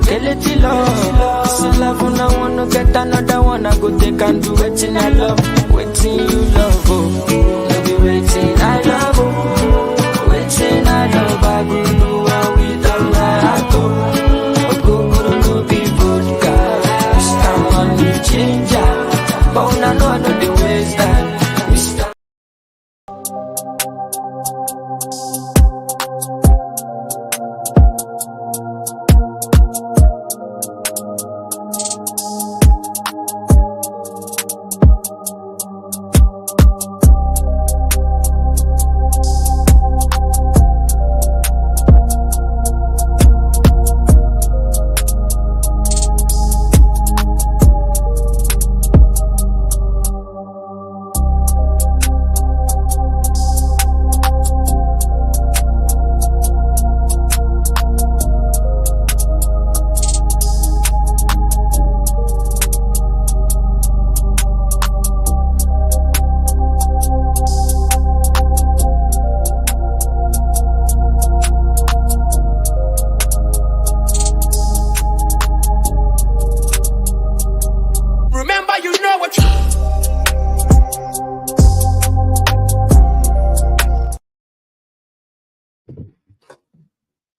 Keleti love. So love when I wanna get another one, I go take and do waiting I love. Waiting you love, oh. No be waiting I love, oh. Waiting I love, I go do what we done my heart, oh. Go no be vodka. Mr. Money Changer. But when I know I know the waste that. Mr.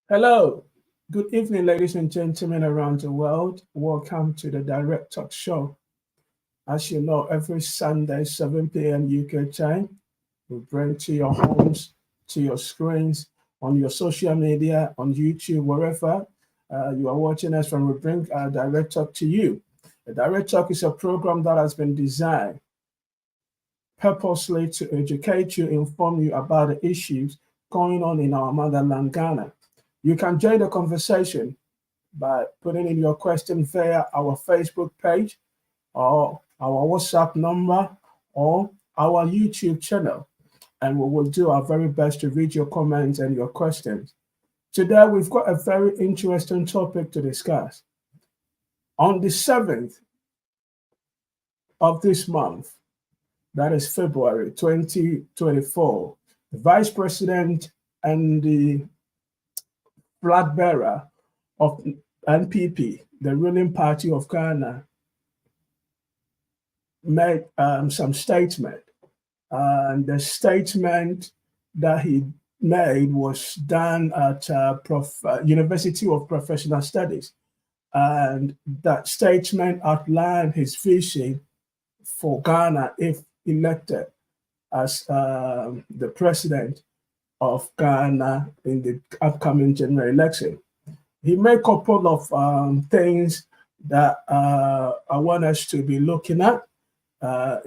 Hello, good evening, ladies and gentlemen around the world. Welcome to the Direct Talk Show. As you know, every Sunday, 7 p.m. UK time, we bring to your homes, to your screens, on your social media, on YouTube, wherever you are watching us from, we bring our Direct Talk to you. The Direct Talk is a program that has been designed purposely to educate you, inform you about the issues going on in our motherland, Ghana. You can join the conversation by putting in your question via our Facebook page or our WhatsApp number or our YouTube channel. And we will do our very best to read your comments and your questions. Today, we've got a very interesting topic to discuss. On the 7th of this month, that is February 2024, the Vice President and the flag bearer of NPP, the ruling party of Ghana, made some statement. And the statement that he made was done at University of Professional Studies. And that statement outlined his vision for Ghana if elected as the president of Ghana in the upcoming general election. He made a couple of things that I want us to be looking at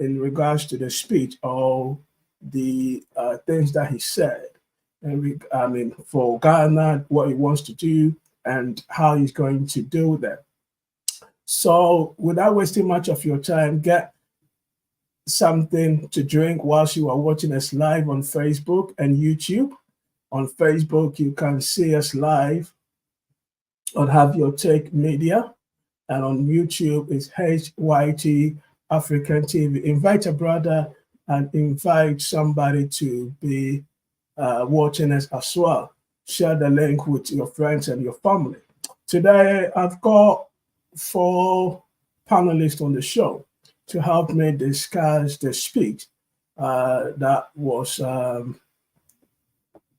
in regards to the speech or the things that he said. And for Ghana, what he wants to do and how he's going to do that. So without wasting much of your time, get something to drink whilst you are watching us live on Facebook and YouTube. On Facebook, you can see us live on Have Your Take Media, and on YouTube it's HYT African TV. Invite a brother and invite somebody to be watching us as well. Share the link with your friends and your family. Today, I've got 4 panelists on the show to help me discuss the speech that was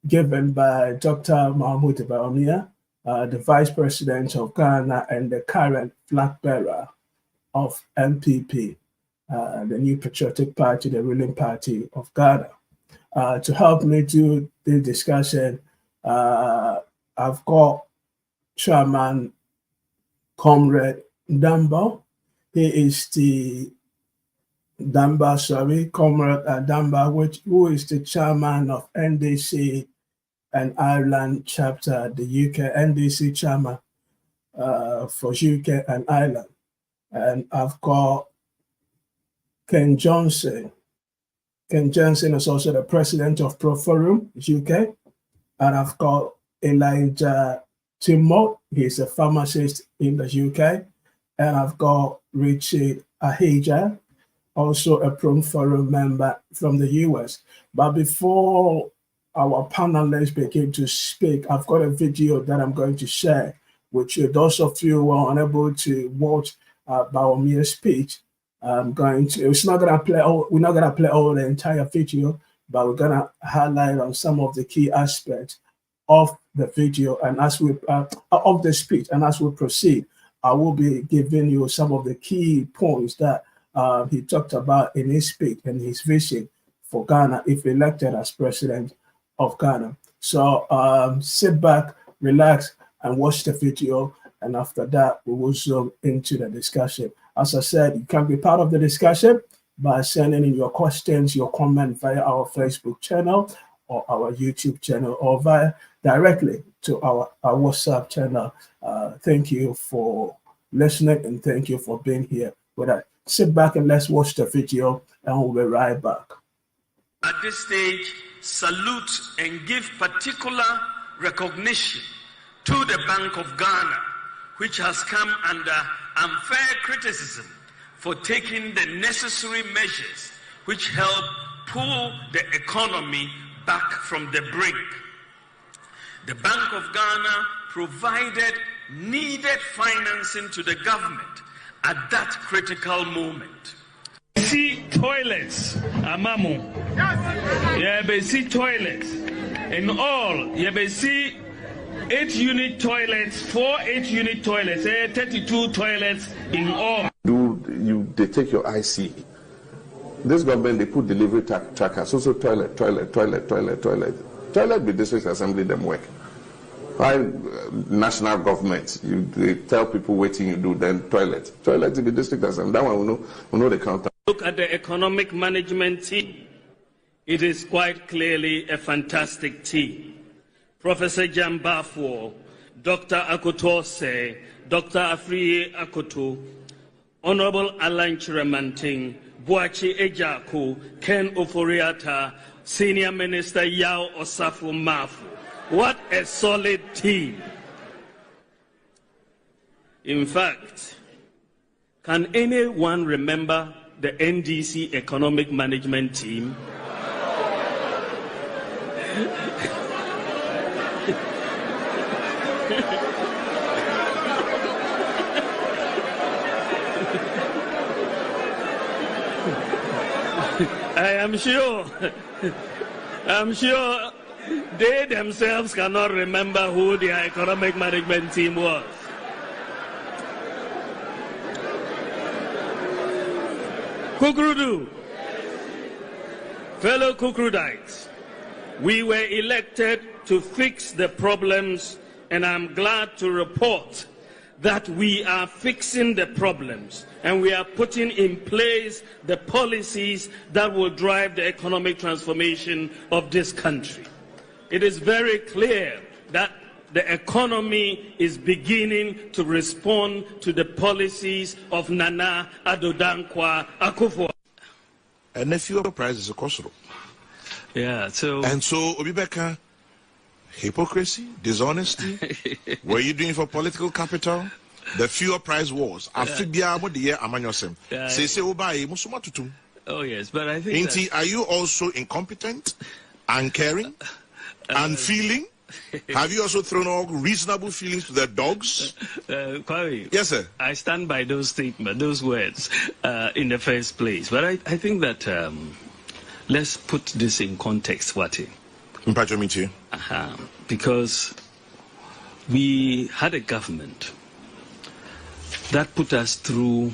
given by Dr. Bawumia, the Vice President of Ghana and the current flag bearer of NPP, the New Patriotic Party, the ruling party of Ghana. To help me do the discussion, I've got Chairman Comrade Damba. He is the Comrade Damba, who is the chairman of NDC and Ireland chapter, the UK NDC chairman for UK and Ireland. And I've got Ken Johnson. Ken Johnson is also the president of Pro Forum UK. And I've got Elijah Timot. He's a pharmacist in the UK. And I've got Richard Ahija, also a Pro Forum member from the US. But before our panelists begin to speak, I've got a video that I'm going to share which those of you who are unable to watch Bawumia Speaks, we're not gonna play all the entire video, but we're gonna highlight on some of the key aspects of the video and as we of the speech. And as we proceed, I will be giving you some of the key points that he talked about in his speech and his vision for Ghana if elected as president of Ghana. So sit back, relax, and watch the video. And after that, we will zoom into the discussion. As I said, you can be part of the discussion by sending in your questions, your comment via our Facebook channel or our YouTube channel or via directly to our WhatsApp channel. Thank you for listening and thank you for being here with us. Sit back and let's watch the video and we'll be right back. At this stage, salute and give particular recognition to the Bank of Ghana, which has come under unfair criticism for taking the necessary measures which help pull the economy back from the brink. The Bank of Ghana provided needed financing to the government at that critical moment. See toilets, Amamu. Yeah, see toilets. In all, yeah, see 8-unit toilets, 4 8-unit toilets, 32 toilets in all. They take your IC. This government, they put delivery trackers, also toilet. Toilet with district assembly, them work. Why national government, they tell people waiting you do, then toilet in the district assembly. That one we know the counter. Look at the economic management team. It is quite clearly a fantastic team. Professor Jambafo, Dr. Akotose, Dr. Afriye Akoto, Honorable Alain Chiremanting, Boachi Ejaku, Ken Oforiata, Senior Minister Yao Osafo Mafu. What a solid team. In fact, can anyone remember the NDC economic management team? I'm sure they themselves cannot remember who their economic management team was. Kukrudu, fellow Kukrudites, we were elected to fix the problems, and I'm glad to report that we are fixing the problems and we are putting in place the policies that will drive the economic transformation of this country. It is very clear that the economy is beginning to respond to the policies of Nana Addo Dankwa Akufo. And the fuel price is a cost. Yeah, so Obibeka, hypocrisy, dishonesty. What are you doing for political capital? The fuel price wars. Oh yes, but I think are you also incompetent, uncaring, unfeeling? Have you also thrown all reasonable feelings to the dogs? Kwame, yes, sir. I stand by those statements, those words in the first place. But I think that let's put this in context, Wati. Because we had a government that put us through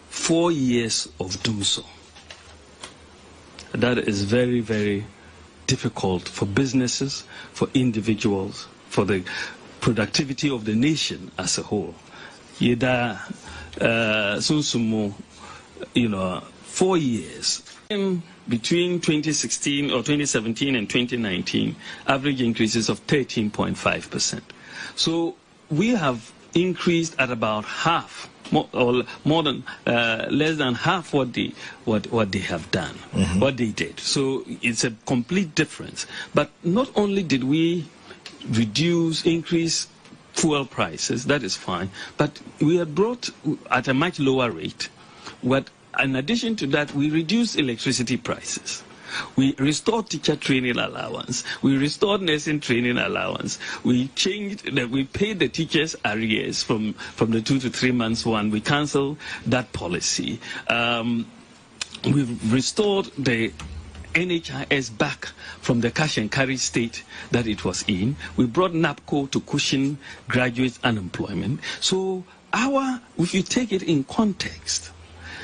4 years of doomsday. That is very, very difficult for businesses, for individuals, for the productivity of the nation as a whole. Yeda Sunsumo, 4 years. Between 2016 or 2017 and 2019, average increases of 13.5%. So we have increased at about half, more than less than half what they have done, what they did. So it's a complete difference. But not only did we increase fuel prices, that is fine, but we had brought at a much lower rate. In addition to that, we reduced electricity prices. We restored teacher training allowance. We restored nursing training allowance. We changed that. We paid the teachers arrears from the 2 to 3 months one. We cancelled that policy. We've restored the NHIS back from the cash and carry state that it was in. We brought NAPCO to cushion graduate unemployment. So if you take it in context,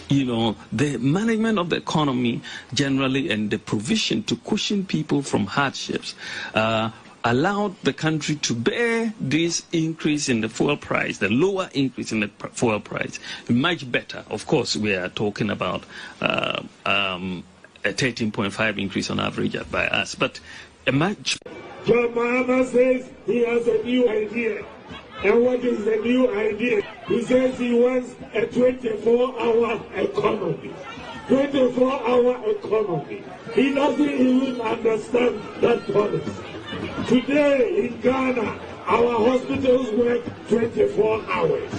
the management of the economy generally and the provision to cushion people from hardships allowed the country to bear this increase in the fuel price, the lower increase in the fuel price, much better. Of course, we are talking about a 13.5 increase on average by us, but a much. John Mahama says he has a new idea. And what is the new idea? He says he wants a 24-hour economy. 24-hour economy. He doesn't even understand that policy. Today in Ghana, our hospitals work 24 hours.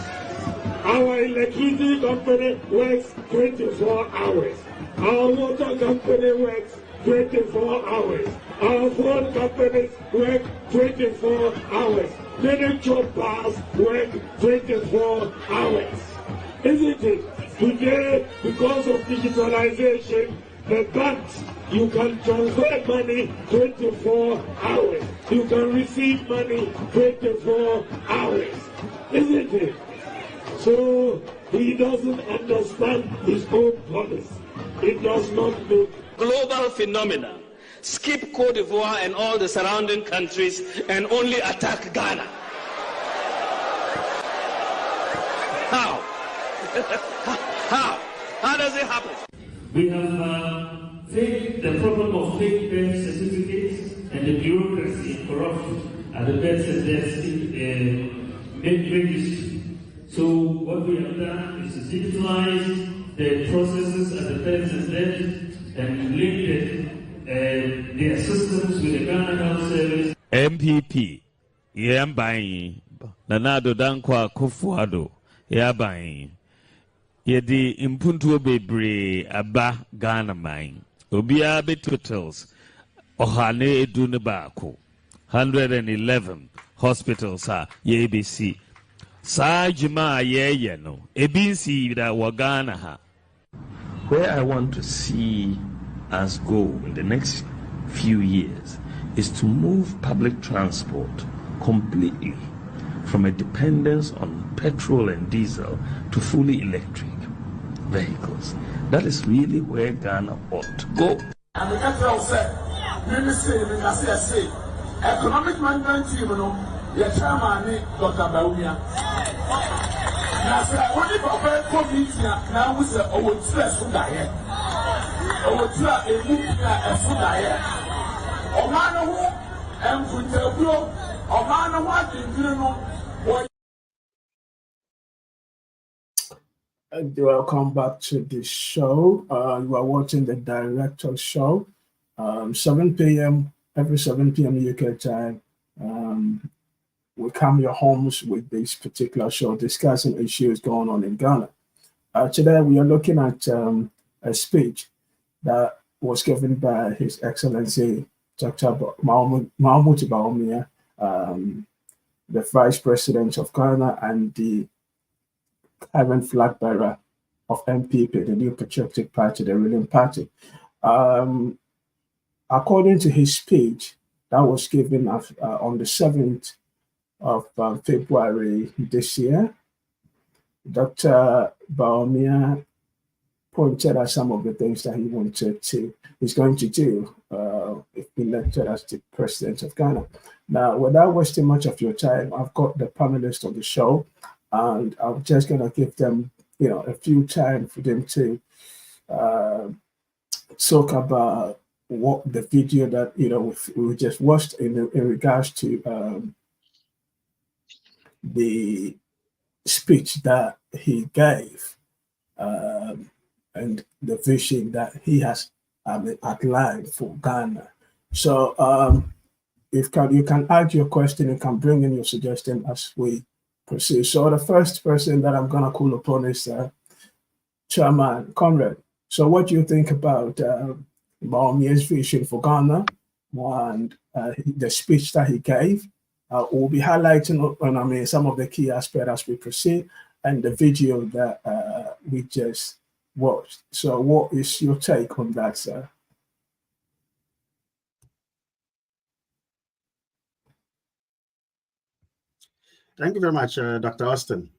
Our electricity company works 24 hours. Our water company works 24 hours. Our phone companies work 24 hours. Miniature bars work 24 hours. Isn't it? Today, because of digitalization, the banks, you can transfer money 24 hours. You can receive money 24 hours. Isn't it? So he doesn't understand his own policy. It does not make global phenomena. Skip Cote d'Ivoire and all the surrounding countries and only attack Ghana. How? How does it happen? We have faced the problem of fake birth certificates and the bureaucracy and corruption at the birth certificate registry. So what we have done is to digitalize the processes at the birth certificate and link their systems with the Ghana Health Service. MPP, Yambai, Nanado Dankwa Kufuado, Yabai, Yedi Impuntu Bebre, Aba Ghana Mine, Obia Betutels, Ohane Dunabako, 111 hospitals are YABC. Sajima Yeno, Ebinsi da Wagana ha. Where I want to see us go in the next few years is to move public transport completely from a dependence on petrol and diesel to fully electric vehicles. That is really where Ghana ought to go. And the capital said, economic management team, the chairman, Dr Bawumia. Now, sir, only for COVID now we say, oh, it's less food diet. Oh, it's not a food diet. Oh, man, who and food table, oh, man, what you know. And welcome back to the show. You are watching the Director's Show, 7 p.m. every 7 p.m. UK time. We come your homes with this particular show discussing issues going on in Ghana. Today we are looking at a speech that was given by His Excellency Dr. Bawumia, the Vice President of Ghana and the current flag bearer of MPP, the New Patriotic Party, the ruling party. According to his speech that was given on the 7th of February this year, Dr. Bawumia pointed at some of the things that he's going to do if elected as the president of Ghana. Now, without wasting much of your time, I've got the panelists on the show, and I'm just going to give them, a few time for them to talk about what the video that we just watched in regards to the speech that he gave and the vision that he has outlined for Ghana. So you can add your question, you can bring in your suggestion as we proceed. So the first person that I'm going to call upon is Chairman Conrad. So what do you think about Bawumia's vision for Ghana and the speech that he gave. We'll be highlighting on, some of the key aspects as we proceed, and the video that we just watched. So what is your take on that, sir? Thank you very much, Dr. Austin.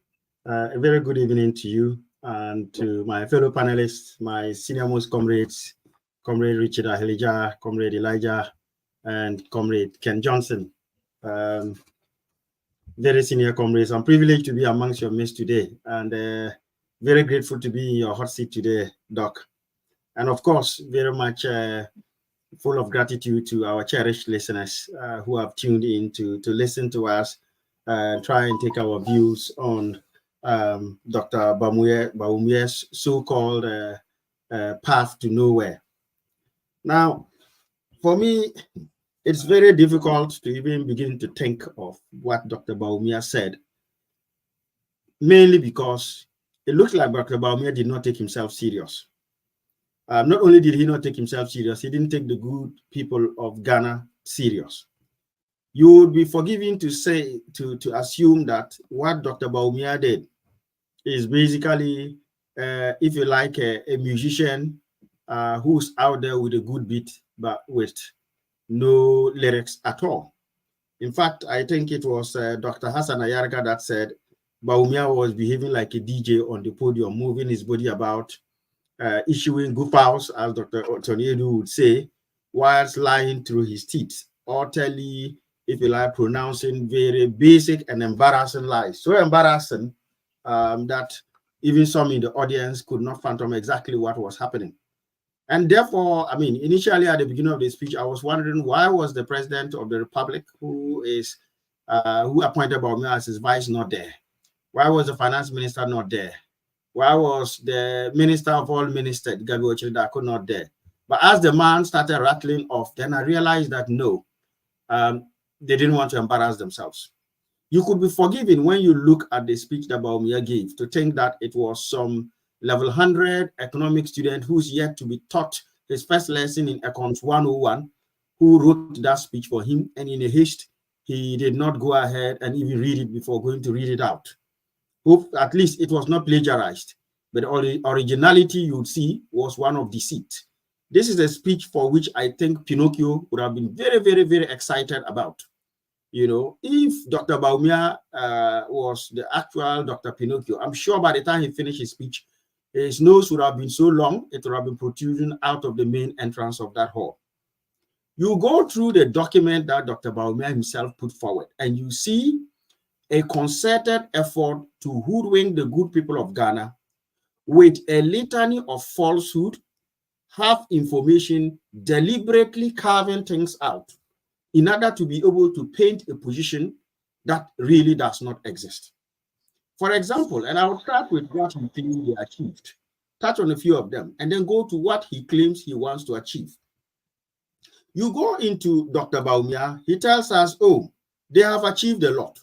A very good evening to you and to my fellow panelists, my senior-most comrades, Comrade Richard Ahelija, Comrade Elijah, and Comrade Ken Johnson. Very senior comrades. I'm privileged to be amongst your midst today, and very grateful to be in your hot seat today, Doc. And of course, very much full of gratitude to our cherished listeners who have tuned in to listen to us, try and take our views on Dr. Bawumia's so-called path to nowhere. Now, for me, it's very difficult to even begin to think of what Dr. Bawumia said, mainly because it looks like Dr. Bawumia did not take himself serious. Not only did he not take himself serious, he didn't take the good people of Ghana serious. You would be forgiven to say, to assume that what Dr. Bawumia did is basically, if you like, a musician who's out there with a good beat, but with no lyrics at all. In fact, I think it was Dr. Hassan Ayarga that said Bawumia was behaving like a DJ on the podium, moving his body about, issuing goofouts, as Dr. Otoniedu would say, whilst lying through his teeth, utterly, if you like, pronouncing very basic and embarrassing lies. So embarrassing that even some in the audience could not fathom exactly what was happening. And therefore, I mean, initially at the beginning of the speech, I was wondering why was the president of the republic, who appointed Bawumia as his vice, not there? Why was the finance minister not there? Why was the minister of all ministers, Gabi Ochilidako, not there? But as the man started rattling off, then I realized that no, they didn't want to embarrass themselves. You could be forgiven when you look at the speech that Bawumia gave to think that it was some level 100 economic student who's yet to be taught his first lesson in Econs 101, who wrote that speech for him, and in a haste, he did not go ahead and even read it before going to read it out. Hope at least it was not plagiarized, but the originality you'd see was one of deceit. This is a speech for which I think Pinocchio would have been very, very, very excited about. You know, if Dr. Bawumia was the actual Dr. Pinocchio, I'm sure by the time he finished his speech, his nose would have been so long, it would have been protruding out of the main entrance of that hall. You go through the document that Dr. Bawumia himself put forward, and you see a concerted effort to hoodwink the good people of Ghana with a litany of falsehood, half information, deliberately carving things out in order to be able to paint a position that really does not exist. For example, and I will start with what he thinks he achieved, touch on a few of them, and then go to what he claims he wants to achieve. You go into Dr. Bawumia, he tells us, oh, they have achieved a lot.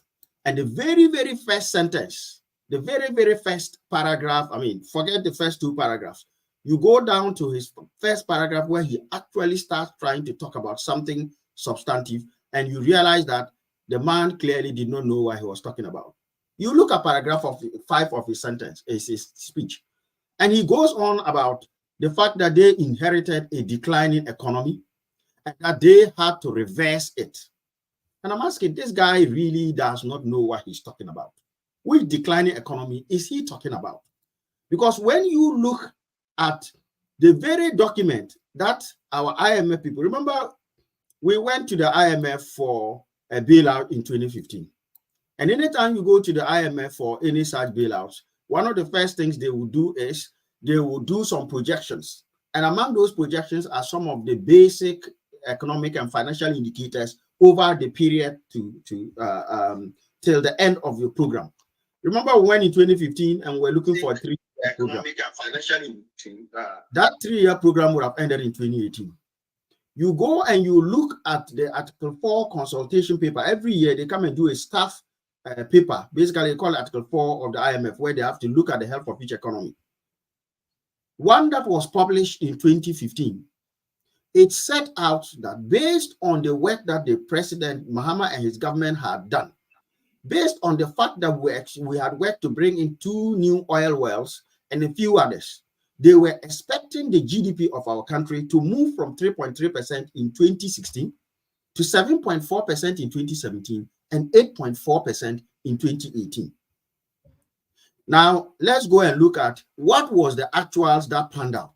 And the very, very first sentence, the very, very first paragraph, I mean, forget the first two paragraphs. You go down to his first paragraph where he actually starts trying to talk about something substantive, and you realize that the man clearly did not know what he was talking about. You look at paragraph 5 of his sentence, his speech, and he goes on about the fact that they inherited a declining economy and that they had to reverse it. And I'm asking, this guy really does not know what he's talking about. Which declining economy is he talking about? Because when you look at the very document that our IMF people, remember, we went to the IMF for a bailout in 2015. And anytime you go to the IMF for any such bailouts, one of the first things they will do is they will do some projections. And among those projections are some of the basic economic and financial indicators over the period till the end of your program. Remember we went in 2015 and we're looking for a 3-year program. That 3-year program would have ended in 2018. You go and you look at the Article 4 consultation paper. Every year they come and do a staff paper, basically called Article 4 of the IMF, where they have to look at the health of each economy. One that was published in 2015 it set out that based on the work that the President Mahama and his government had done, based on the fact that we had worked to bring in 2 new oil wells and a few others, they were expecting the GDP of our country to move from 3.3% in 2016 to 7.4% in 2017 and 8.4% in 2018. Now, let's go and look at what was the actuals that panned out.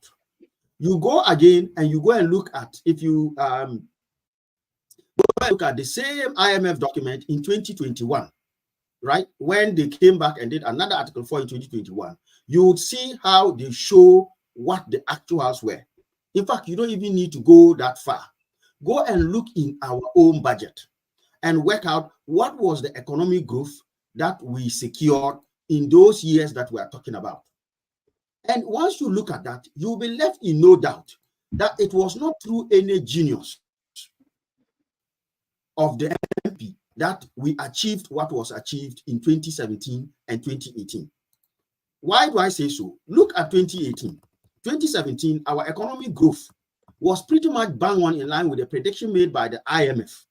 You go again and you go and look at, if you look at the same IMF document in 2021, right? When they came back and did another Article 4 in 2021, you would see how they show what the actuals were. In fact, you don't even need to go that far. Go and look in our own budget and work out what was the economic growth that we secured in those years that we are talking about. And once you look at that, you'll be left in no doubt that it was not through any genius of the MP that we achieved what was achieved in 2017 and 2018. Why do I say so? Look at 2018. 2017, our economic growth was pretty much bang on in line with the prediction made by the IMF,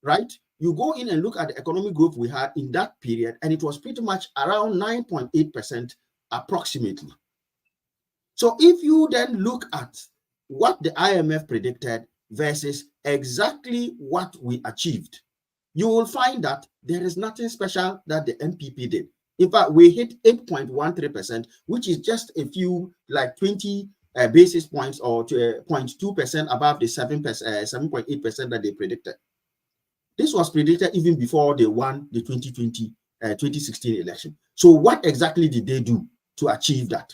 right? You go in and look at the economic growth we had in that period, and it was pretty much around 9.8% approximately. So if you then look at what the IMF predicted versus exactly what we achieved, you will find that there is nothing special that the MPP did. In fact, we hit 8.13%, which is just a few, like 20 basis points or 0.2% above the 7.8% that they predicted. This was predicted even before they won the 2016 election. So what exactly did they do to achieve that?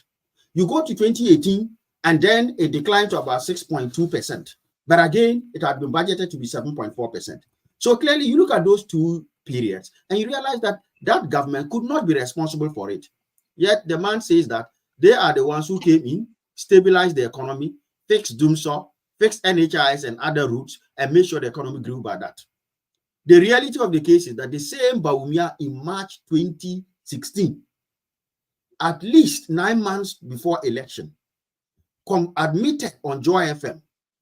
You go to 2018, and then it declined to about 6.2%. But again, it had been budgeted to be 7.4%. So clearly, you look at those 2 periods, and you realize that that government could not be responsible for it. Yet the man says that they are the ones who came in, stabilized the economy, fixed Doomsaw, fixed NHIS and other routes, and made sure the economy grew by that. The reality of the case is that the same Bawumia in March 2016, at least 9 months before election, admitted on Joy FM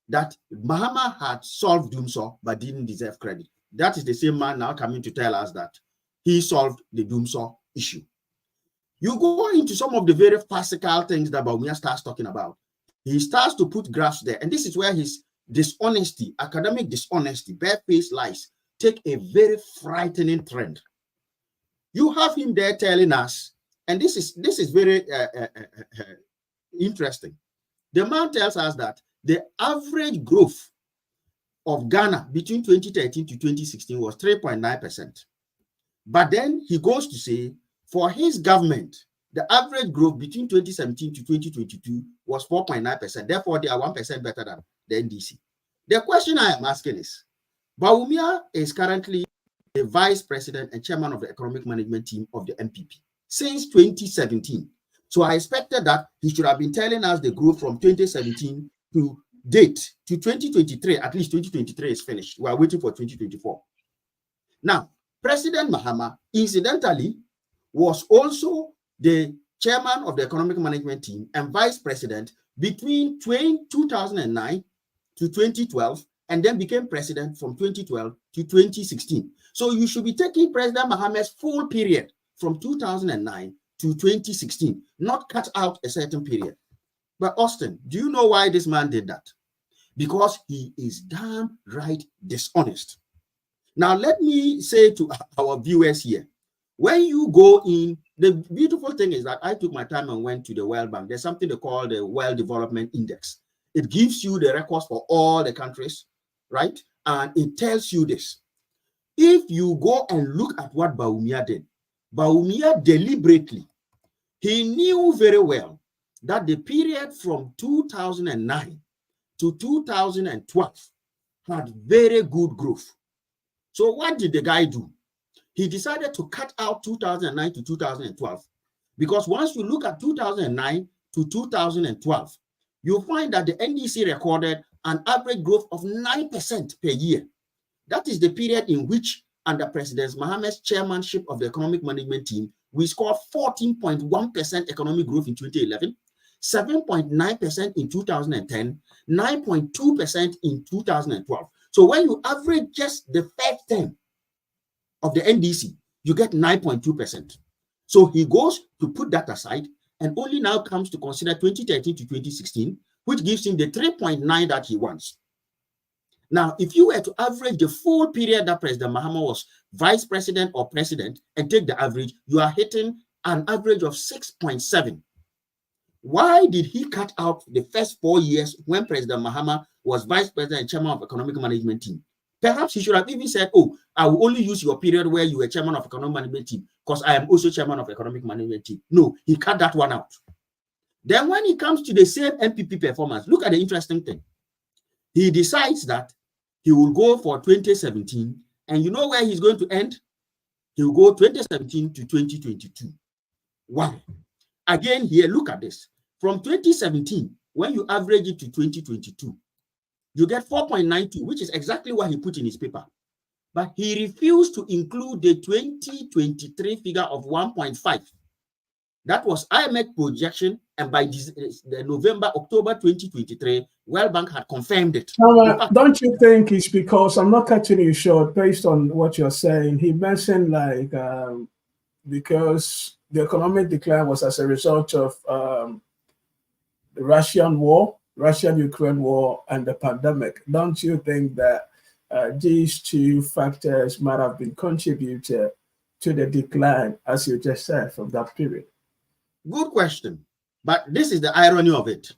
that Mahama had solved Doomsaw but didn't deserve credit. That is the same man now coming to tell us that he solved the Doomsaw issue. You go into some of the very farcical things that Bawumia starts talking about. He starts to put graphs there, and this is where his dishonesty, academic dishonesty, barefaced lies, take a very frightening trend. You have him there telling us, and this is very interesting. The man tells us that the average growth of Ghana between 2013 to 2016 was 3.9%. But then he goes to say, for his government, the average growth between 2017 to 2022 was 4.9%. Therefore, they are 1% better than the NDC. The question I am asking is, Bawumia is currently the vice president and chairman of the economic management team of the MPP since 2017. So I expected that he should have been telling us the growth from 2017 to date to 2023. At least 2023 is finished. We are waiting for 2024. Now, President Mahama, incidentally, was also the chairman of the economic management team and vice president between 2009 to 2012, and then became president from 2012 to 2016. So you should be taking President Mahama's full period from 2009 to 2016, not cut out a certain period. But Austin, do you know why this man did that? Because he is damn right dishonest. Now, let me say to our viewers here, when you go in, the beautiful thing is that I took my time and went to the World Bank. There's something they call the World Development Index. It gives you the records for all the countries, right? And it tells you this. If you go and look at what Bawumia did, Bawumia deliberately, he knew very well that the period from 2009 to 2012 had very good growth. So what did the guy do? He decided to cut out 2009 to 2012, because once you look at 2009 to 2012, you'll find that the NDC recorded an average growth of 9% per year. That is the period in which, under President Mahama's chairmanship of the economic management team, we scored 14.1% economic growth in 2011, 7.9% in 2010, 9.2% in 2012. So when you average just the first term of the NDC, you get 9.2%. So he goes to put that aside and only now comes to consider 2013 to 2016, which gives him the 3.9 that he wants. Now, if you were to average the full period that President Mahama was vice president or president and take the average, you are hitting an average of 6.7. Why did he cut out the first 4 years when President Mahama was vice president and chairman of economic management team? Perhaps he should have even said, oh, I will only use your period where you were chairman of economic management team because I am also chairman of economic management team. No, he cut that one out. Then when it comes to the same MPP performance, look at the interesting thing. He decides that he will go for 2017, and you know where he's going to end? He will go 2017 to 2022. Why? Again, here, look at this. From 2017, when you average it to 2022, you get 4.92, which is exactly what he put in his paper. But he refused to include the 2023 figure of 1.5. That was IMF projection, and by October 2023, World Bank had confirmed it. Don't you think it's because, I'm not cutting you short, based on what you're saying, he mentioned like because the economic decline was as a result of the Russian-Ukraine war, and the pandemic. Don't you think that these two factors might have been contributed to the decline, as you just said, from that period? Good question. But this is the irony of it.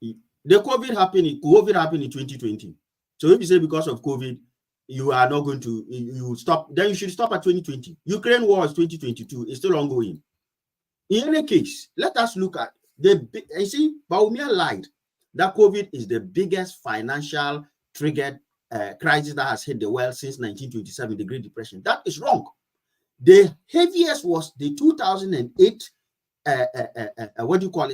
The COVID happened in 2020. So if you say because of COVID, you are not going to, you stop, then you should stop at 2020. Ukraine war is 2022. It's still ongoing. In any case, let us look at you see, Bawumia lied that COVID is the biggest financial triggered crisis that has hit the world since 1927, the Great Depression. That is wrong. The heaviest was the 2008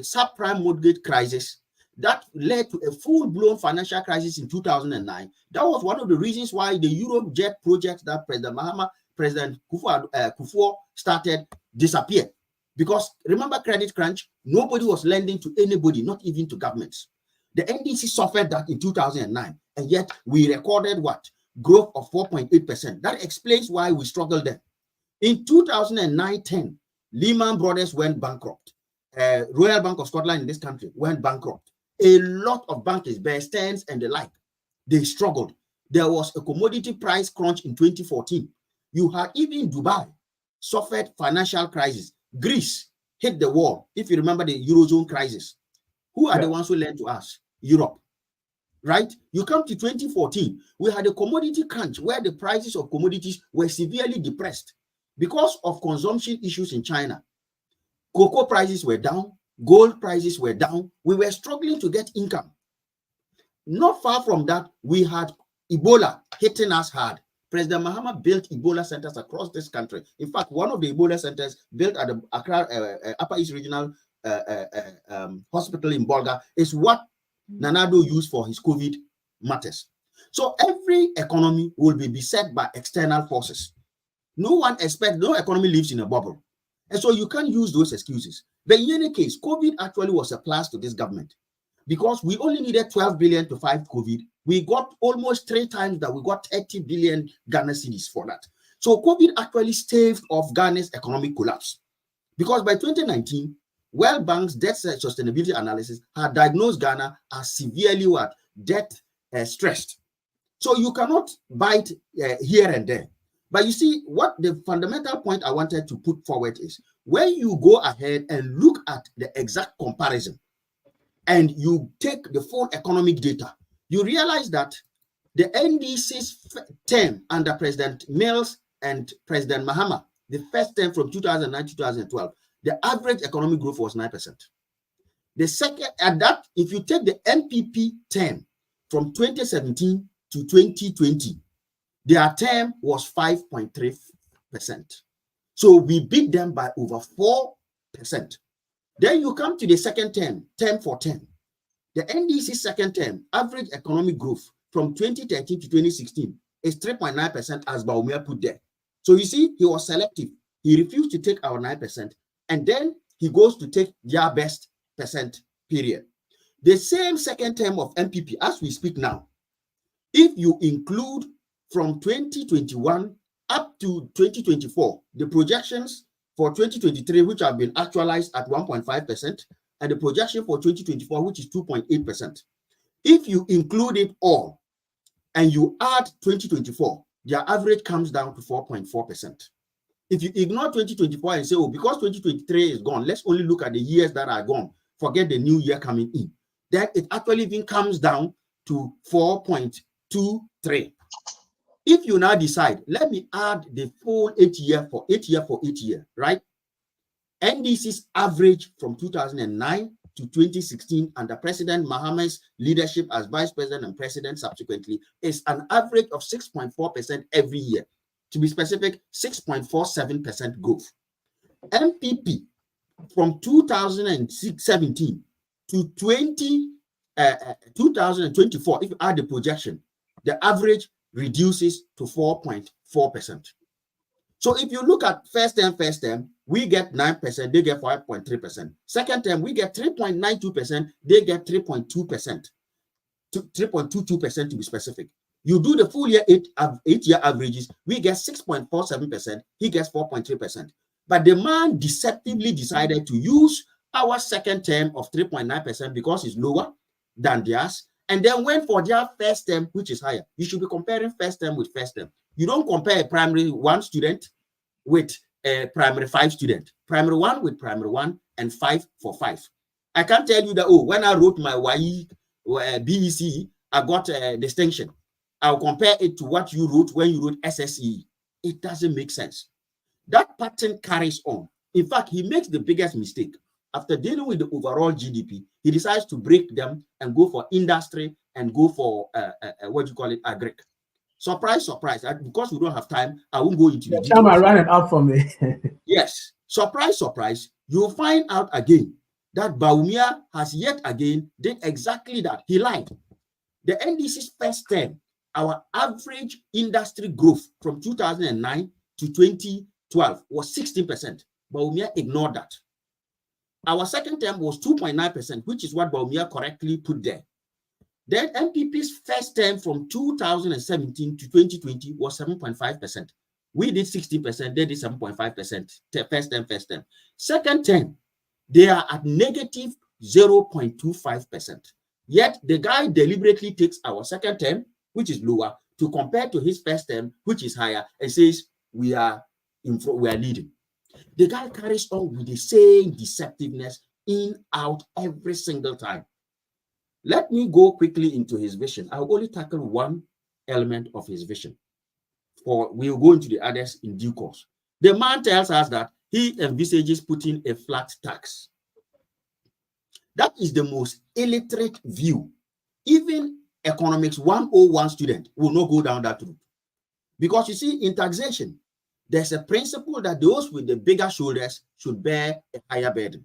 subprime mortgage crisis that led to a full-blown financial crisis in 2009. That was one of the reasons why the Europe Jet project that President Kufuor started disappeared. Because remember credit crunch, nobody was lending to anybody, not even to governments. The NDC suffered that in 2009, and yet we recorded what? Growth of 4.8%. That explains why we struggled then. In 2009-10, Lehman Brothers went bankrupt. Royal Bank of Scotland in this country went bankrupt. A lot of bankers, Bear Stearns and the like, they struggled. There was a commodity price crunch in 2014. You had even Dubai suffered financial crisis. Greece hit the wall. If you remember the Eurozone crisis, who are the ones who lent to us? Europe, right? You come to 2014, we had a commodity crunch where the prices of commodities were severely depressed because of consumption issues in China. Cocoa prices were down, gold prices were down. We were struggling to get income. Not far from that, we had Ebola hitting us hard. President Mahama built Ebola centers across this country. In fact, one of the Ebola centers built at the Accra Upper East Regional Hospital in Bolga is what Nanado used for his COVID matters. So every economy will be beset by external forces. No economy lives in a bubble. And so you can't use those excuses. But in any case, COVID actually was a plus to this government because we only needed 12 billion to fight COVID. We got almost 3 times that. We got 30 billion Ghana cedis for that. So COVID actually staved off Ghana's economic collapse because by 2019, World Bank's debt sustainability analysis had diagnosed Ghana as severely debt stressed. So you cannot bite here and there. But you see, what the fundamental point I wanted to put forward is when you go ahead and look at the exact comparison and you take the full economic data, you realize that the NDC's term under President Mills and President Mahama, the first term from 2009 to 2012, the average economic growth was 9%. The second, at that, if you take the MPP term from 2017 to 2020, their term was 5.3%. So we beat them by over 4%. Then you come to the second term, term for term. The NDC second term, average economic growth from 2013 to 2016 is 3.9%, as Bawumia put there. So you see, he was selective. He refused to take our 9%, and then he goes to take their best percent period. The same second term of MPP as we speak now, if you include from 2021 up to 2024, the projections for 2023, which have been actualized at 1.5%, and the projection for 2024, which is 2.8%. If you include it all and you add 2024, their average comes down to 4.4%. If you ignore 2024 and say, oh, because 2023 is gone, let's only look at the years that are gone, forget the new year coming in, then it actually even comes down to 4.23. If you now decide, let me add the full 8 year for 8 year, right? NDC's average from 2009 to 2016 under President Mahama's leadership as Vice President and President subsequently is an average of 6.4% every year. To be specific, 6.47% growth. MPP from 2017 to 2024, if you add the projection, the average reduces to 4.4%. So if you look at first term, we get 9%, they get 5.3%. Second term, we get 3.92%, they get 3.2%, 3.22% to be specific. You do the full year 8 year averages, we get 6.47%, he gets 4.3%. But the man deceptively decided to use our second term of 3.9% because it's lower than theirs, and then went for their first term, which is higher. You should be comparing first term with first term. You don't compare a primary 1 student with a primary 5 student. Primary 1 with primary 1 and 5 for 5. I can't tell you that, oh, when I wrote my YE, BEC, I got a distinction. I'll compare it to what you wrote when you wrote SSE. It doesn't make sense. That pattern carries on. In fact, he makes the biggest mistake. After dealing with the overall GDP, he decides to break them and go for industry and go for, agric. Surprise, surprise. Because we don't have time, I won't go into the details. Time I ran it up for me. Yes. Surprise, surprise. You'll find out again that Bawumia has yet again did exactly that. He lied. The NDC's first term, our average industry growth from 2009 to 2012 was 16%. Bawumia ignored that. Our second term was 2.9%, which is what Bawumia correctly put there. Then MPP's first term from 2017 to 2020 was 7.5%. We did 60%, they did 7.5%. First term. Second term, they are at negative 0.25%. Yet the guy deliberately takes our second term, which is lower, to compare to his first term, which is higher, and says we are leading. The guy carries on with the same deceptiveness in, out every single time. Let me go quickly into his vision. I'll only tackle one element of his vision. Or we'll go into the others in due course. The man tells us that he envisages putting a flat tax. That is the most illiterate view. Even economics 101 student will not go down that route. Because you see, in taxation, there's a principle that those with the bigger shoulders should bear a higher burden.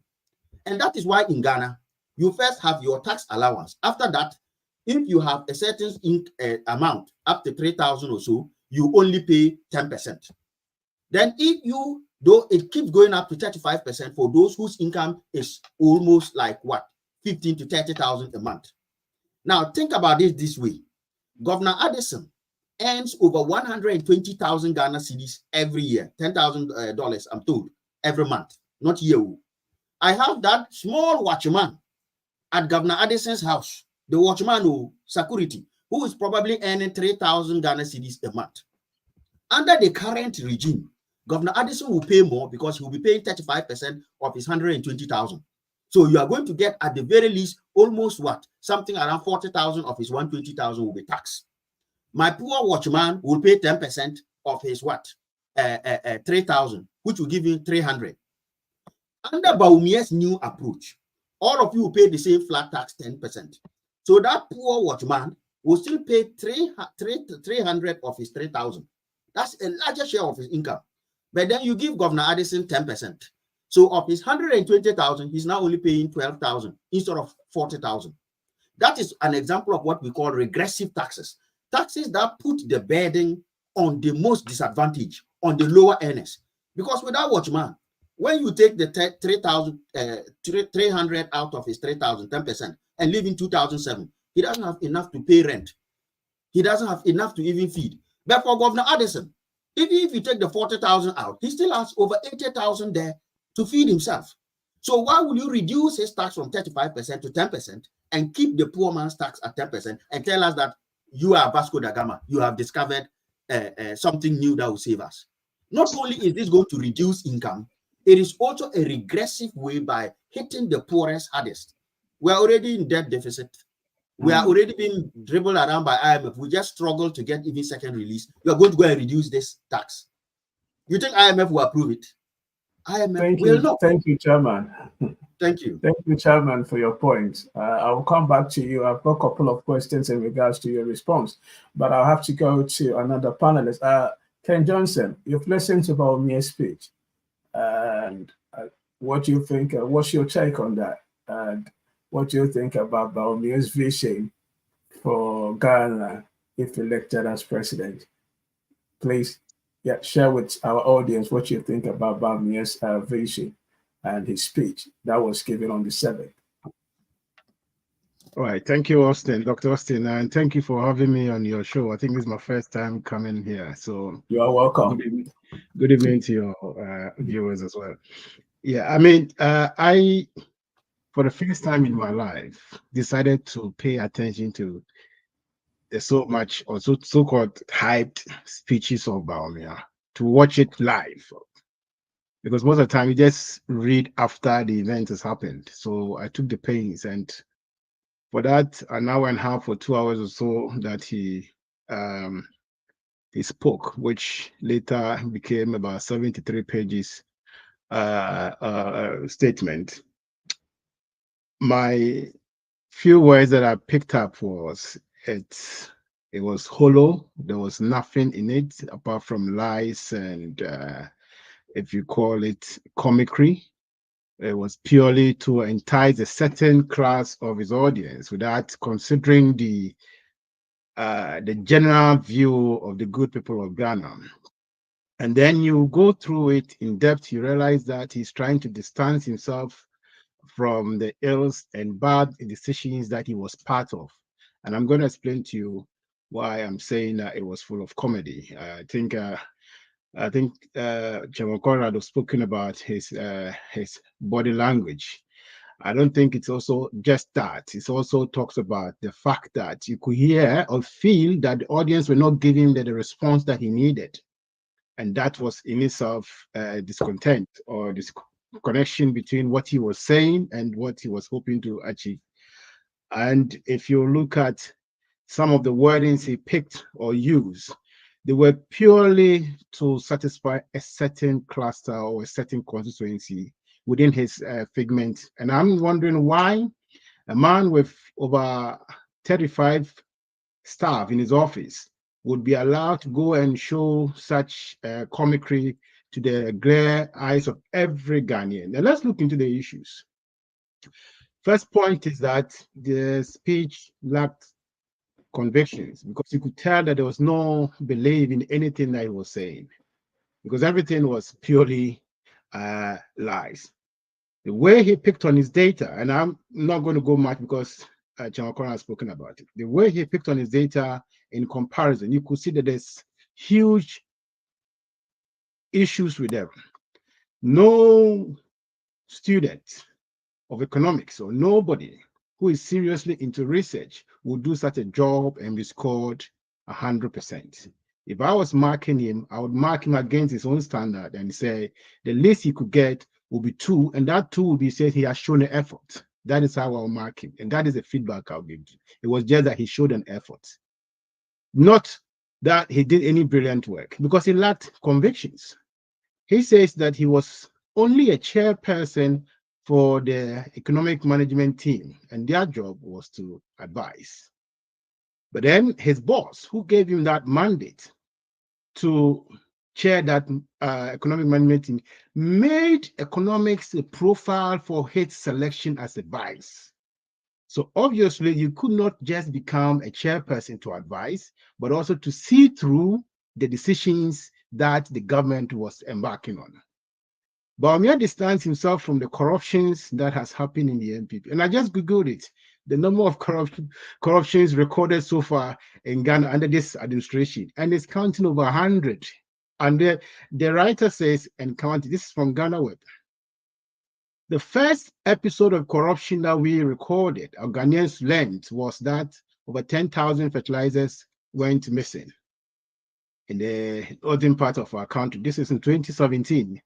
And that is why in Ghana, you first have your tax allowance. After that, if you have a certain amount, up to 3,000 or so, you only pay 10%. Then if you, though it keeps going up to 35% for those whose income is almost like what, 15 to 30,000 a month. Now think about it this way. Governor Addison earns over 120,000 Ghana cedis every year, $10,000, I'm told, every month, not year. I have that small watchman at Governor Addison's house, the watchman security, who is probably earning 3,000 Ghana cedis a month. Under the current regime, Governor Addison will pay more because he will be paying 35% of his 120,000. So you are going to get at the very least almost what? Something around 40,000 of his 120,000 will be taxed. My poor watchman will pay 10% of his what? 3,000, which will give you 300. Under Bawumia's new approach, all of you will pay the same flat tax 10%. So that poor watchman will still pay 300 of his 3,000. That's a larger share of his income. But then you give Governor Addison 10%. So of his 120,000, he's now only paying 12,000 instead of 40,000. That is an example of what we call regressive taxes. Taxes that put the burden on the most disadvantaged, on the lower earners. Because without watchman, When you take the 300 out of his 3,000, 10%, and leave in 2007, he doesn't have enough to pay rent. He doesn't have enough to even feed. But for Governor Addison, even if you take the 40,000 out, he still has over 80,000 there to feed himself. So why would you reduce his tax from 35% to 10% and keep the poor man's tax at 10% and tell us that you are Vasco da Gama, you have discovered something new that will save us? Not only is this going to reduce income, it is also a regressive way by hitting the poorest hardest. We are already in debt deficit. We are already being dribbled around by IMF. We just struggle to get even second release. You are going to go and reduce this tax. You think IMF will approve it? IMF will not. Thank you, Chairman. Thank you. Thank you, Chairman, for your point. I will come back to you. I've got a couple of questions in regards to your response, but I'll have to go to another panelist. Ken Johnson, you've listened to Bawumia's speech, and what do you think? What's your take on that? And what do you think about Bawumia's vision for Ghana if elected as president? Please, share with our audience what you think about Bawumia's vision and his speech that was given on the 7th. All right. Thank you, Austin, Dr. Austin, and thank you for having me on your show. I think this is my first time coming here. So you are welcome. Good evening to your viewers as well. Yeah, I mean, I, for the first time in my life, decided to pay attention to the so-called hyped speeches of Bawumia, to watch it live. Because most of the time you just read after the event has happened. So I took the pains, and for that an hour and a half or 2 hours or so that he spoke, which later became about 73 pages statement. My few words that I picked up was it was hollow. There was nothing in it apart from lies and if you call it comicry. It was purely to entice a certain class of his audience without considering the general view of the good people of Ghana. And then you go through it in depth, you realize that he's trying to distance himself from the ills and bad decisions that he was part of. And I'm going to explain to you why I'm saying that it was full of comedy. I think Chairman Conrad was spoken about his body language. I don't think it's also just that. It also talks about the fact that you could hear or feel that the audience were not giving him the response that he needed. And that was in itself discontent or disconnection between what he was saying and what he was hoping to achieve. And if you look at some of the wordings he picked or used, they were purely to satisfy a certain cluster or a certain constituency within his figment. And I'm wondering why a man with over 35 staff in his office would be allowed to go and show such comicry to the glare eyes of every Ghanaian. Now let's look into the issues. First point is that the speech lacked convictions, because you could tell that there was no belief in anything that he was saying, because everything was purely lies. The way he picked on his data, and I'm not going to go much because Chairman Conrad has spoken about it. The way he picked on his data in comparison, you could see that there's huge issues with them. No student of economics or nobody who is seriously into research would do such a job and be scored 100%. If I was marking him, I would mark him against his own standard and say the least he could get will be 2, and that 2 will be said he has shown an effort. That is how I'll mark him, and that is the feedback I'll give you. It was just that he showed an effort, not that he did any brilliant work, because he lacked convictions. He says that he was only a chairperson for the economic management team, and their job was to advise. But then his boss, who gave him that mandate to chair that economic management team, made economics a profile for his selection as a vice. So obviously you could not just become a chairperson to advise, but also to see through the decisions that the government was embarking on. Bawumia distanced himself from the corruptions that has happened in the NPP. And I just Googled it. The number of corruptions recorded so far in Ghana under this administration, and it's counting over 100. And the writer says, and counting, this is from Ghana Web. The first episode of corruption that we recorded, our Ghanaians learned, was that over 10,000 fertilizers went missing in the northern part of our country. This is in 2017.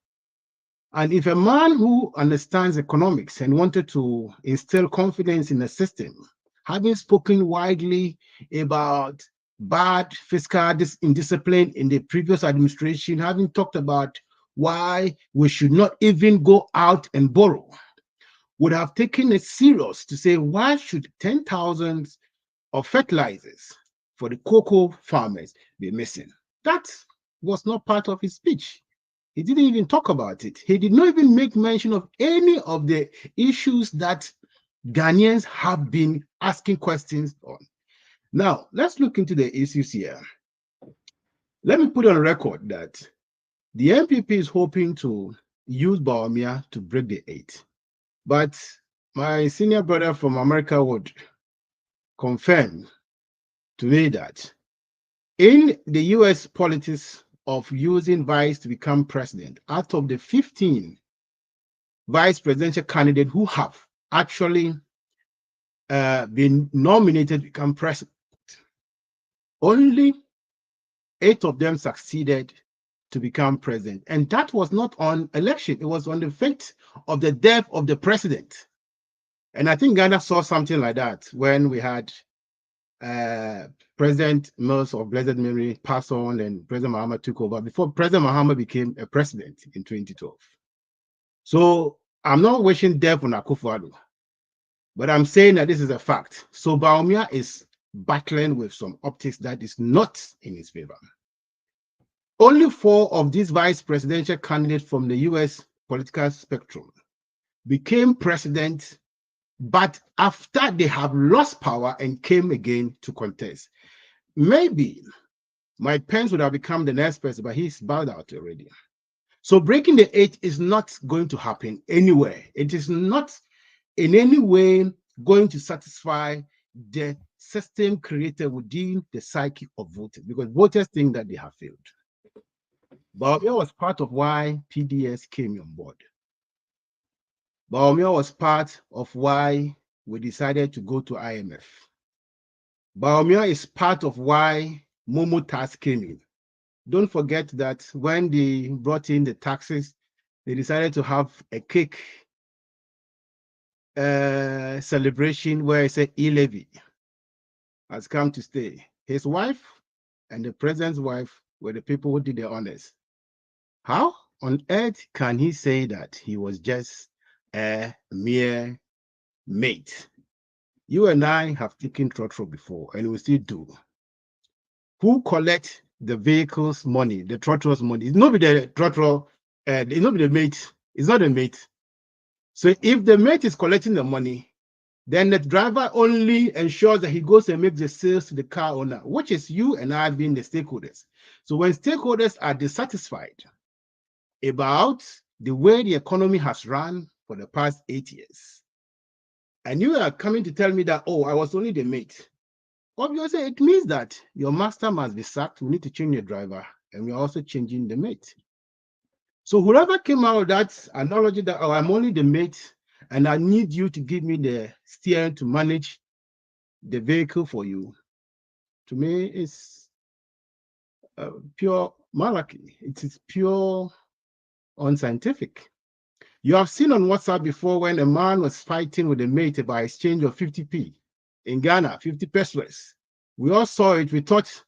And if a man who understands economics and wanted to instill confidence in the system, having spoken widely about bad fiscal indiscipline in the previous administration, having talked about why we should not even go out and borrow, would have taken it serious to say, why should 10,000 of fertilizers for the cocoa farmers be missing? That was not part of his speech. He didn't even talk about it. He did not even make mention of any of the issues that Ghanaians have been asking questions on. Now, let's look into the issues here. Let me put on record that the NPP is hoping to use Bawumia to break the 8. But my senior brother from America would confirm to me that in the US politics of using vice to become president, out of the 15 vice presidential candidates who have actually been nominated to become president, only 8 of them succeeded to become president. And that was not on election. It was on the fact of the death of the president. And I think Ghana saw something like that when we had President Mills of blessed memory passed on and President Mahama took over before President Mahama became a president in 2012. So I'm not wishing death on Akufo-Addo, but I'm saying that this is a fact. So Bawumia is battling with some optics that is not in his favor. Only 4 of these vice presidential candidates from the US political spectrum became president, but after they have lost power and came again to contest. Maybe Mike Pence would have become the next person, but he's bowed out already. So breaking the 8 is not going to happen anywhere. It is not in any way going to satisfy the system created within the psyche of voters, because voters think that they have failed. Bawumia was part of why PDS came on board. Bawumia was part of why we decided to go to IMF. Bawumia is part of why Momo tax came in. Don't forget that when they brought in the taxes, they decided to have a cake celebration where it said e-levy has come to stay. His wife and the president's wife were the people who did the honors. How on earth can he say that he was just a mere mate? You and I have taken trotro before, and we still do. Who collect the vehicle's money, the trotro's money? It's not the trotro, it's not the mate. It's not a mate. So if the mate is collecting the money, then the driver only ensures that he goes and makes the sales to the car owner, which is you and I being the stakeholders. So when stakeholders are dissatisfied about the way the economy has run for the past 8 years, and you are coming to tell me that, oh, I was only the mate, obviously it means that your master must be sacked. We need to change the driver, and we're also changing the mate. So whoever came out with that analogy that, oh, I'm only the mate and I need you to give me the steering to manage the vehicle for you, to me is pure malarkey. It is pure unscientific. You have seen on WhatsApp before when a man was fighting with a mate about exchange of 50p in Ghana, 50 pesos. We all saw it. We thought,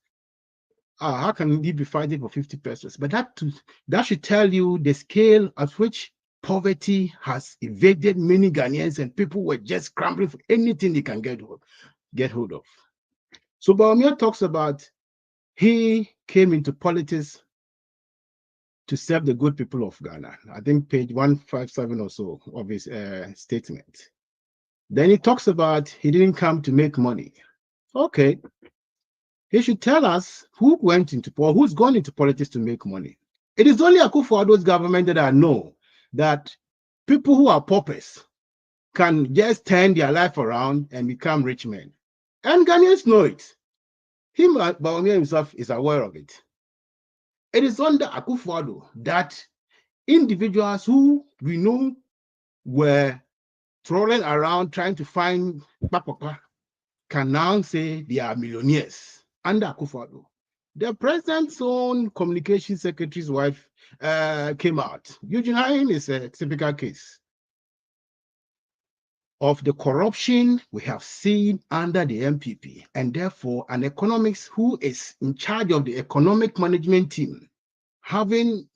how can he be fighting for 50 pesos? But that should tell you the scale at which poverty has evaded many Ghanaians, and people were just scrambling for anything they can get hold of. So Bawumia talks about he came into politics to serve the good people of Ghana. I think page 157 or so of his statement. Then he talks about he didn't come to make money. Okay. He should tell us who went into, or who's gone into politics to make money. It is only Akufo-Addo's government that I know that people who are paupers can just turn their life around and become rich men. And Ghanaians know it. Him, Bawumia himself, is aware of it. It is under Akufo-Addo that individuals who we know were trolling around trying to find Papapa can now say they are millionaires under Akufo-Addo. The president's own communication secretary's wife came out. Eugene Hine is a typical case of the corruption we have seen under the MPP, and therefore an economics who is in charge of the economic management team, having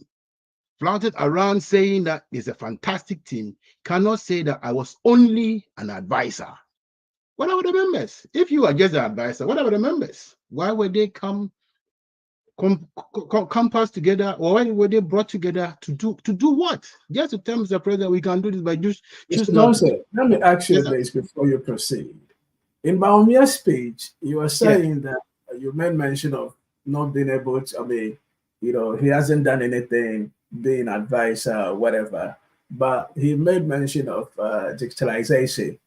flouted around saying that it's a fantastic team, cannot say that I was only an advisor. What about the members? If you are just an advisor, what about the members? Why would they come compass together, or why were they brought together to do what? Just to tell Mr. President, we can do this by just choose not to. Let me ask you this before you proceed. In Bawumia's speech, you were saying that you made mention of not being able to, I mean, you know, he hasn't done anything, being advisor, whatever, but he made mention of digitalization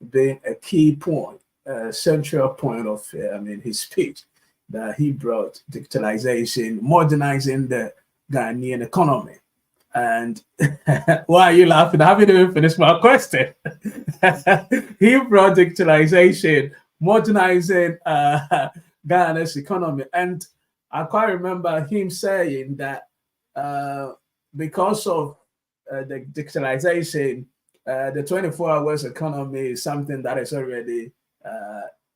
being a key point, a central point of, his speech, that he brought digitalization, modernizing the Ghanaian economy. And why are you laughing? I haven't even finished my question. He brought digitalization, modernizing Ghana's economy. And I quite remember him saying that because of the digitalization, the 24 hours economy is something that is already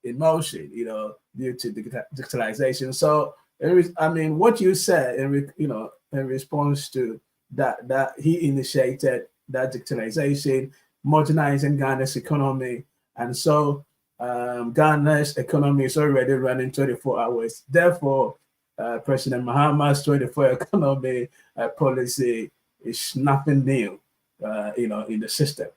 in motion, you know, due to digitalization. So, what you said, in response to that he initiated that digitalization, modernizing Ghana's economy, and so Ghana's economy is already running 24 hours. Therefore, President Mahama's 24 economy policy is nothing new, in the system.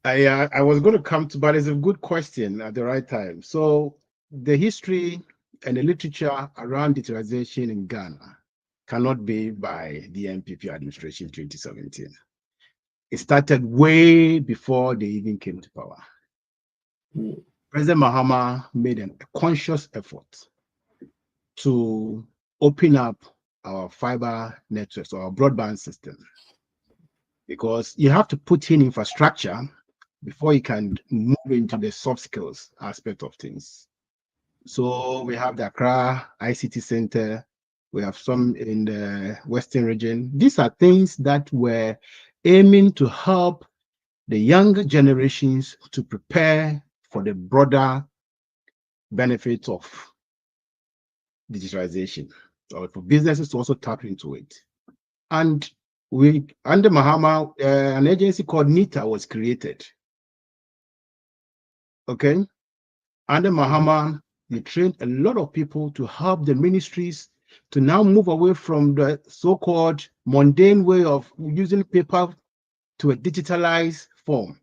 I was going to come to, but it's a good question at the right time. So the history and the literature around digitalization in Ghana cannot be by the MPP administration in 2017. It started way before they even came to power. President Mahama made a conscious effort to open up our fiber networks, or our broadband system, because you have to put in infrastructure before you can move into the soft skills aspect of things. So we have the Accra ICT Center, we have some in the Western region. These are things that were aiming to help the younger generations to prepare for the broader benefits of digitalization, or for businesses to also tap into it. And under Mahama, an agency called NITA was created. Okay, under Mahama, they trained a lot of people to help the ministries to now move away from the so-called mundane way of using paper to a digitalized form.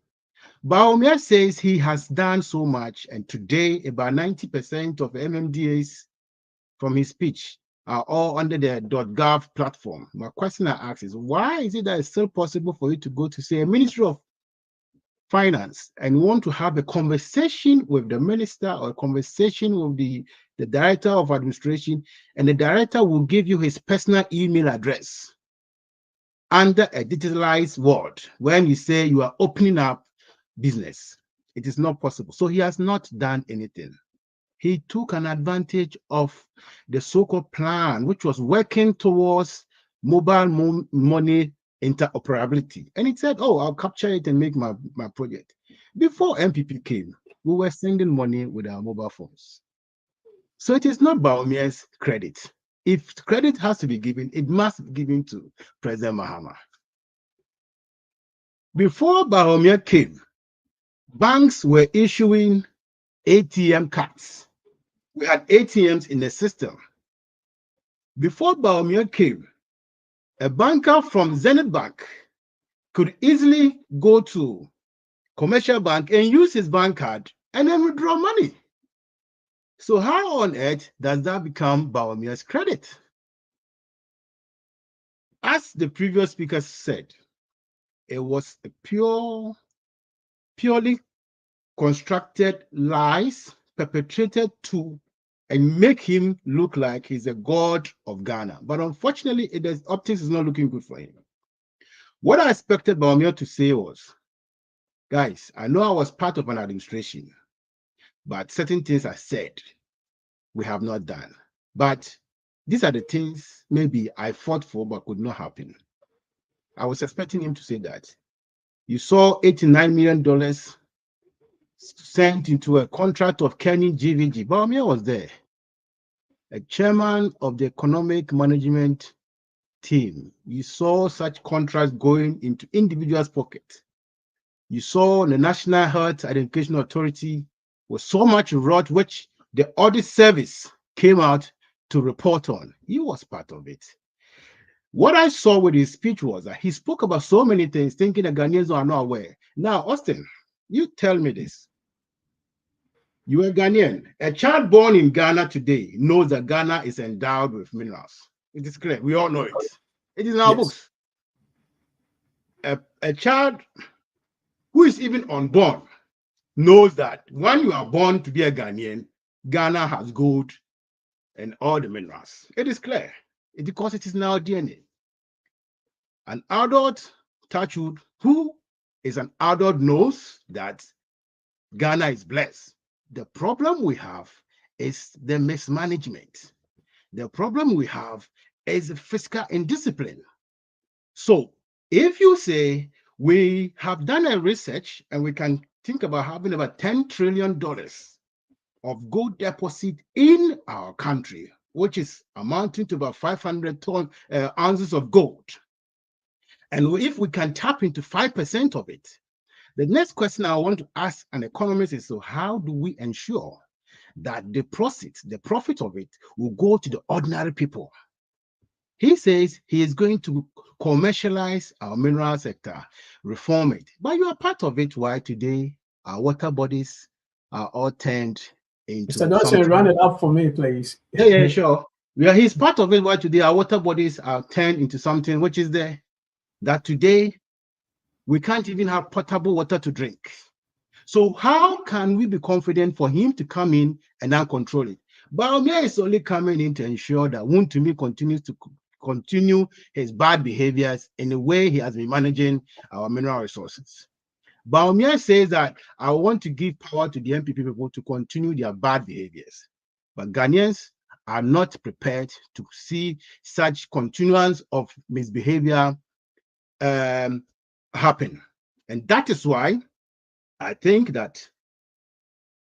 Bawumia says he has done so much, and today about 90% of MMDAs from his speech are all under the .gov platform. My question I ask is, why is it that it's still possible for you to go to, say, a Ministry of Finance and want to have a conversation with the minister or a conversation with the director of administration, and the director will give you his personal email address under a digitalized world when you say you are opening up business? It is not possible. So he has not done anything. He took an advantage of the so-called plan, which was working towards mobile money interoperability. And he said, oh, I'll capture it and make my project. Before MPP came, we were sending money with our mobile phones. So it is not Bawumia's credit. If credit has to be given, it must be given to President Mahama. Before Bawumia came, banks were issuing ATM cards. We had ATMs in the system. Before Bawumia came, a banker from Zenith Bank could easily go to commercial bank and use his bank card and then withdraw money. So how on earth does that become Bawumia's credit? As the previous speaker said, it was a purely constructed lies perpetrated to and make him look like he's a god of Ghana. But unfortunately, optics is not looking good for him. What I expected Bawumia to say was, guys, I know I was part of an administration, but certain things I said we have not done. But these are the things maybe I fought for but could not happen. I was expecting him to say that. You saw $89 million sent into a contract of Kenny GVG. Bawumia was there, a chairman of the economic management team. You saw such contracts going into individuals' pockets. You saw the National Health Education Authority was so much rot, which the audit service came out to report on. He was part of it. What I saw with his speech was that he spoke about so many things, thinking the Ghanaians are not aware. Now, Austin, you tell me this. You are Ghanaian. A child born in Ghana today knows that Ghana is endowed with minerals. It is clear. We all know it. It is in our books. A child who is even unborn knows that when you are born to be a Ghanaian, Ghana has gold and all the minerals. It is clear. Because it is in our DNA. An adult, touchwood, who is an adult knows that Ghana is blessed. The problem we have is the mismanagement. The problem we have is fiscal indiscipline. So if you say we have done a research and we can think about having about $10 trillion of gold deposit in our country, which is amounting to about 500 ounces of gold. And if we can tap into 5% of it, the next question I want to ask an economist is, so how do we ensure that the profit of it will go to the ordinary people? He says he is going to commercialize our mineral sector, reform it. But you are part of it. Why today our water bodies are all turned into Mr. Dawson, run it up for me, please. Yeah, sure. Yeah, he's part of it. Why today our water bodies are turned into something which is there that today we can't even have potable water to drink. So how can we be confident for him to come in and now control it? Bawumia is only coming in to ensure that Wontumi continues to continue his bad behaviors in the way he has been managing our mineral resources. Bawumia says that I want to give power to the MPP people to continue their bad behaviors. But Ghanaians are not prepared to see such continuance of misbehavior happen. And that is why I think that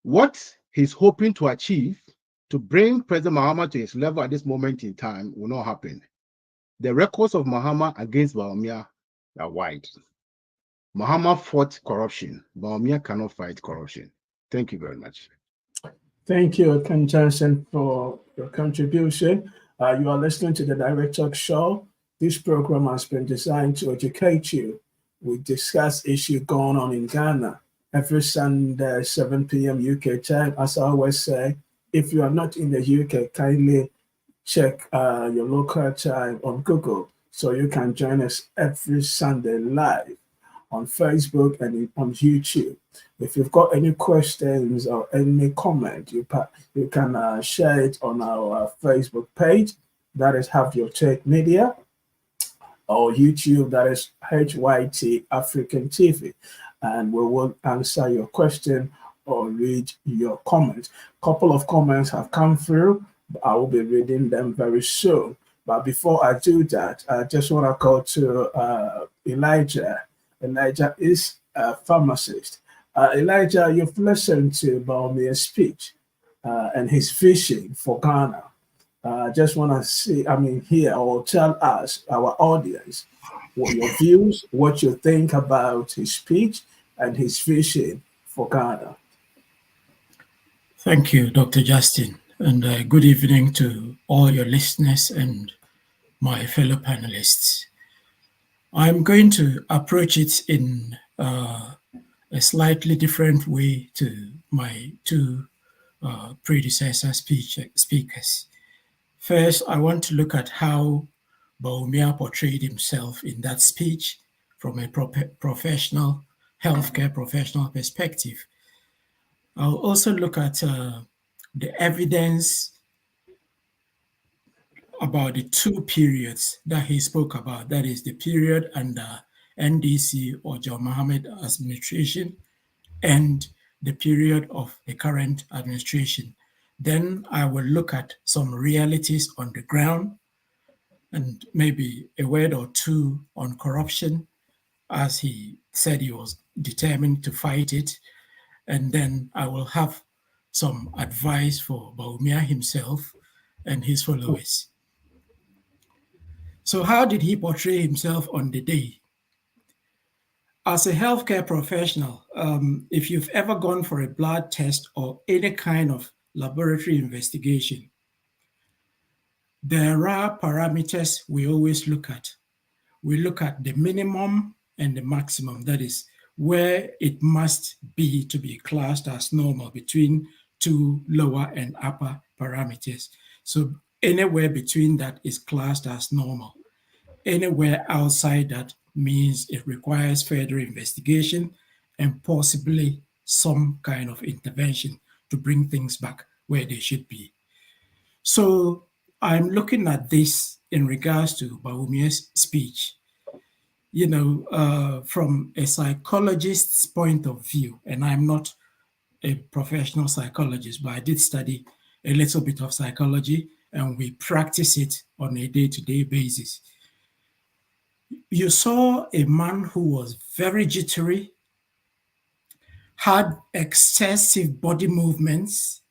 what he's hoping to achieve to bring President Mahama to his level at this moment in time will not happen. The records of Mahama against Bawumia are wide. Mahama fought corruption. Bawumia cannot fight corruption. Thank you very much. Thank you, Ken Johnson, for your contribution. You are listening to the Direct Talk Show. This program has been designed to educate you. We discuss issues going on in Ghana every Sunday, 7 p.m. UK time. As I always say, if you are not in the UK, kindly check your local time on Google so you can join us every Sunday live on Facebook and on YouTube. If you've got any questions or any comment, you can share it on our Facebook page, that is Have Your Take Media, or YouTube, that is HYT African TV, and we will answer your question or read your comments. A couple of comments have come through. I will be reading them very soon. But before I do that, I just want to go to Elijah. Elijah is a pharmacist. Elijah, you've listened to Bawumia's speech and his vision for Ghana. Just want to hear or tell us, our audience, what your views, what you think about his speech and his vision for Ghana. Thank you, Dr. Justin, and good evening to all your listeners and my fellow panelists. I'm going to approach it in a slightly different way to my two predecessor speakers. First, I want to look at how Bawumia portrayed himself in that speech from a professional, healthcare professional perspective. I'll also look at the evidence about the two periods that he spoke about. That is the period under NDC or John Mohammed administration and the period of the current administration. Then I will look at some realities on the ground and maybe a word or two on corruption, as he said he was determined to fight it. And then I will have some advice for Bawumia himself and his followers. So how did he portray himself on the day? As a healthcare professional, if you've ever gone for a blood test or any kind of laboratory investigation, there are parameters we always look at. We look at the minimum and the maximum, that is, where it must be to be classed as normal between two lower and upper parameters. So anywhere between that is classed as normal. Anywhere outside that means it requires further investigation and possibly some kind of intervention to bring things back where they should be. So I'm looking at this in regards to Bawumia's speech, you know, from a psychologist's point of view, and I'm not a professional psychologist, but I did study a little bit of psychology and we practice it on a day-to-day basis. You saw a man who was very jittery, had excessive body movements,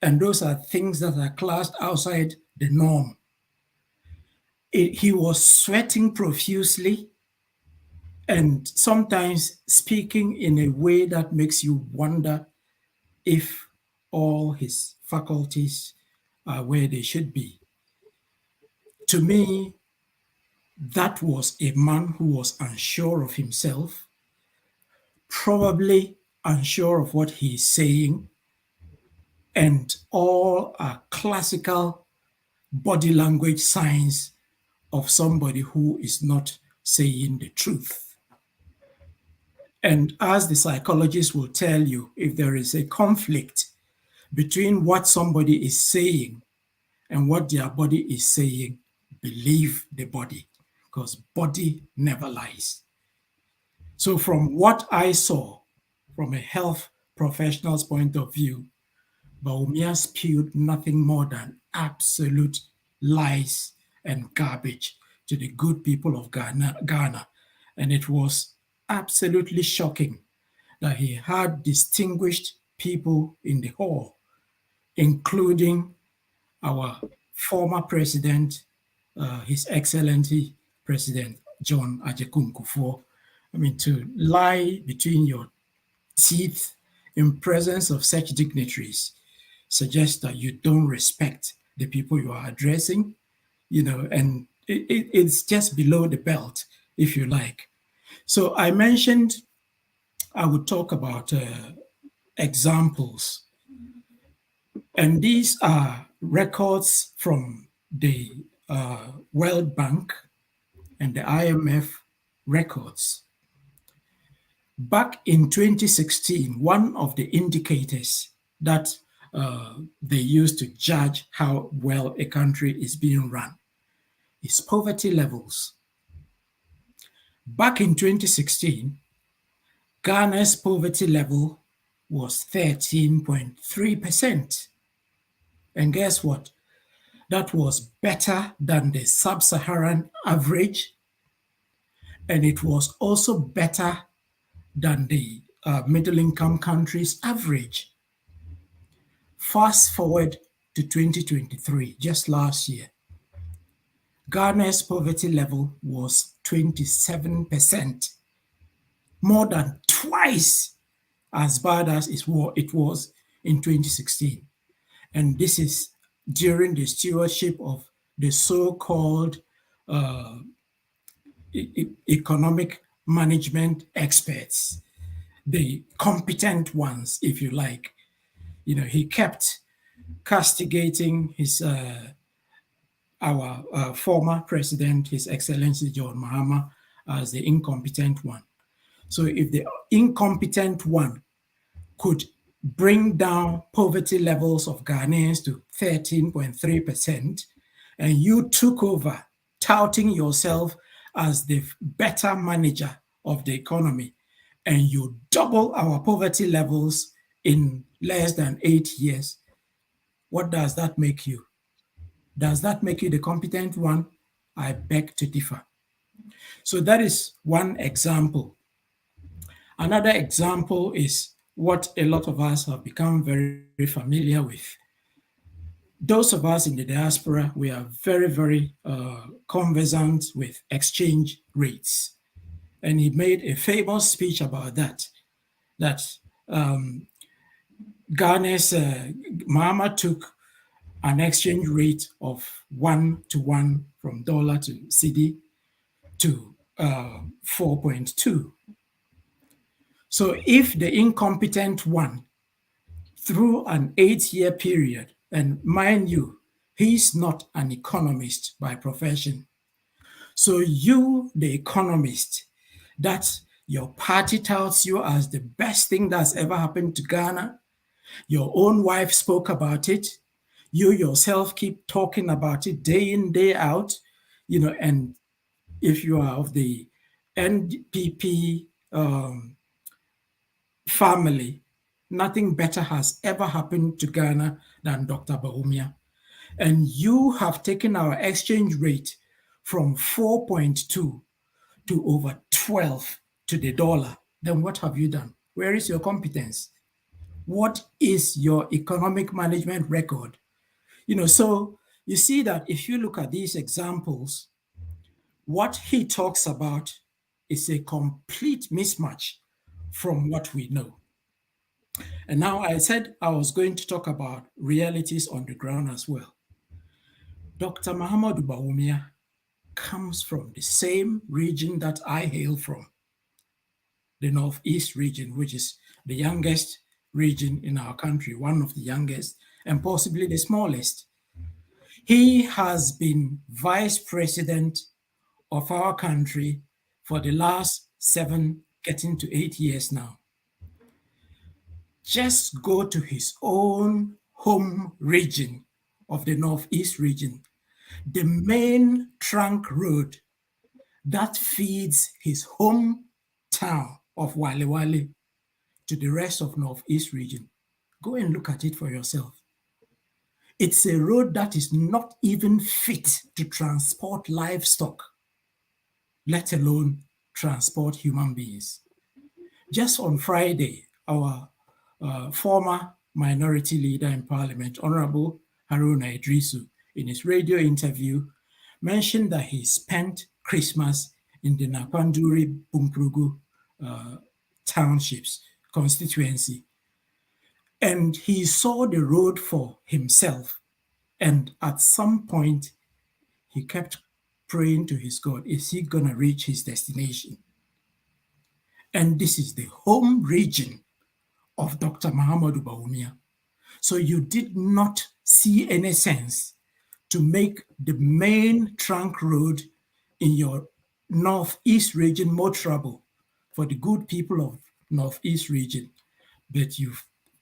and those are things that are classed outside the norm. He was sweating profusely and sometimes speaking in a way that makes you wonder if all his faculties are where they should be. To me, that was a man who was unsure of himself, probably unsure of what he's saying, and all are classical body language signs of somebody who is not saying the truth. And as the psychologist will tell you, if there is a conflict between what somebody is saying and what their body is saying, believe the body, because body never lies. So from what I saw from a health professional's point of view, Bawumia spewed nothing more than absolute lies and garbage to the good people of Ghana. And it was absolutely shocking that he had distinguished people in the hall, including our former president, His Excellency President John Agyekum Kufuor. I mean, to lie between your teeth in presence of such dignitaries suggests that you don't respect the people you are addressing, you know, and it's just below the belt, if you like. So I mentioned I would talk about examples, and these are records from the World Bank and the IMF records. Back in 2016, one of the indicators that they use to judge how well a country is being run is poverty levels. Back in 2016, Ghana's poverty level was 13.3%. And guess what? That was better than the sub-Saharan average, and it was also better than the middle-income countries' average. Fast forward to 2023, just last year, Ghana's poverty level was 27%, more than twice as bad as it was in 2016. And this is during the stewardship of the so-called economic management experts, the competent ones, if you like. You know, he kept castigating his our former president, His Excellency John Mahama, as the incompetent one. So if the incompetent one could bring down poverty levels of Ghanaians to 13.3%, and you took over touting yourself as the better manager of the economy, and you double our poverty levels in less than 8 years, what does that make you? Does that make you the competent one? I beg to differ. So that is one example. Another example is what a lot of us have become very, very familiar with. Those of us in the diaspora, we are very, very conversant with exchange rates. And he made a famous speech about that Ghana's Mahama took an exchange rate of 1-to-1 from dollar to cedi to 4.2. So if the incompetent one, through an 8-year period, and mind you, he's not an economist by profession. So you, the economist, that your party touts you as the best thing that's ever happened to Ghana, your own wife spoke about it, you yourself keep talking about it day in, day out, and if you are of the NPP family, nothing better has ever happened to Ghana than Dr. Bawumia. And you have taken our exchange rate from 4.2 to over 12 to the dollar. Then what have you done? Where is your competence? What is your economic management record? So you see that if you look at these examples, what he talks about is a complete mismatch from what we know. And now I said I was going to talk about realities on the ground as well. Dr. Mahamudu Bawumia comes from the same region that I hail from, the Northeast region, which is the youngest region in our country, one of the youngest and possibly the smallest. He has been vice president of our country for the last 7, getting to 8 years now. Just go to his own home region of the Northeast region, the main trunk road that feeds his hometown of Wale Wale to the rest of Northeast region. Go and look at it for yourself. It's a road that is not even fit to transport livestock, let alone transport human beings. Just on Friday, our former minority leader in parliament, Honorable Haruna Idrisu, in his radio interview, mentioned that he spent Christmas in the Napanduri Bunkrugu townships constituency. And he saw the road for himself. And at some point, he kept praying to his God, is he going to reach his destination? And this is the home region of Dr. Mahamudu Bawumia. So you did not see any sense to make the main trunk road in your Northeast region more trouble for the good people of Northeast region. But you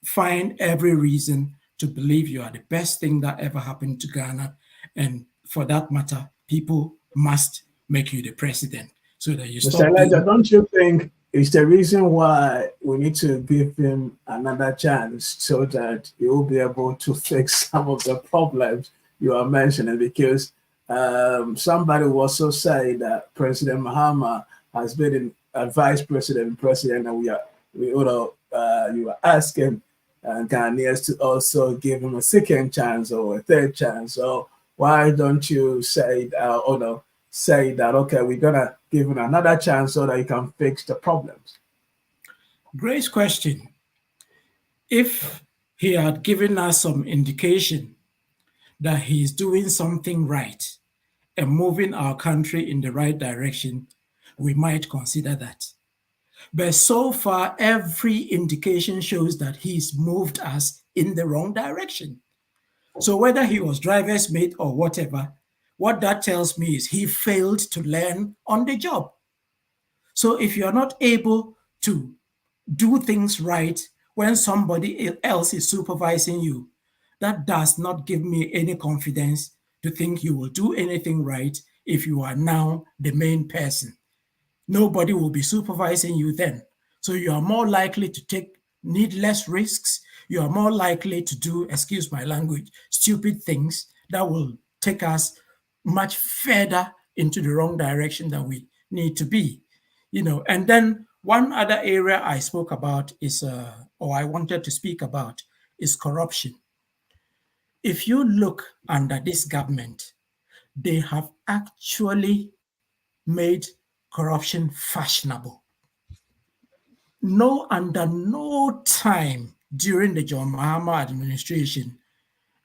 find every reason to believe you are the best thing that ever happened to Ghana. And for that matter, people must make you the president so that you stop. Mr. Elijah, don't you think it's the reason why we need to give him another chance so that he will be able to fix some of the problems you are mentioning? Because somebody will also say that President Mahama has been a vice president, and you are asking Ghanaians to also give him a second chance or a third chance. So why don't you say that, okay, we're going to give him another chance so that he can fix the problems? Great question. If he had given us some indication that he's doing something right and moving our country in the right direction, we might consider that. But so far, every indication shows that he's moved us in the wrong direction. So whether he was driver's mate or whatever, what that tells me is he failed to learn on the job. So if you're not able to do things right when somebody else is supervising you, that does not give me any confidence to think you will do anything right if you are now the main person. Nobody will be supervising you then. So you are more likely to take needless risks. You are more likely to do, excuse my language, stupid things that will take us much further into the wrong direction than we need to be. And then one other area I spoke about is, or I wanted to speak about, is corruption. If you look under this government, they have actually made corruption fashionable. Under no time during the John Mahama administration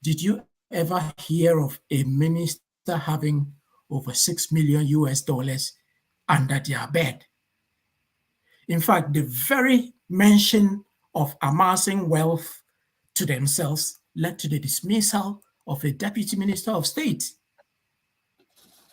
did you ever hear of a minister having over $6 million under their bed. In fact, the very mention of amassing wealth to themselves led to the dismissal of a deputy minister of state.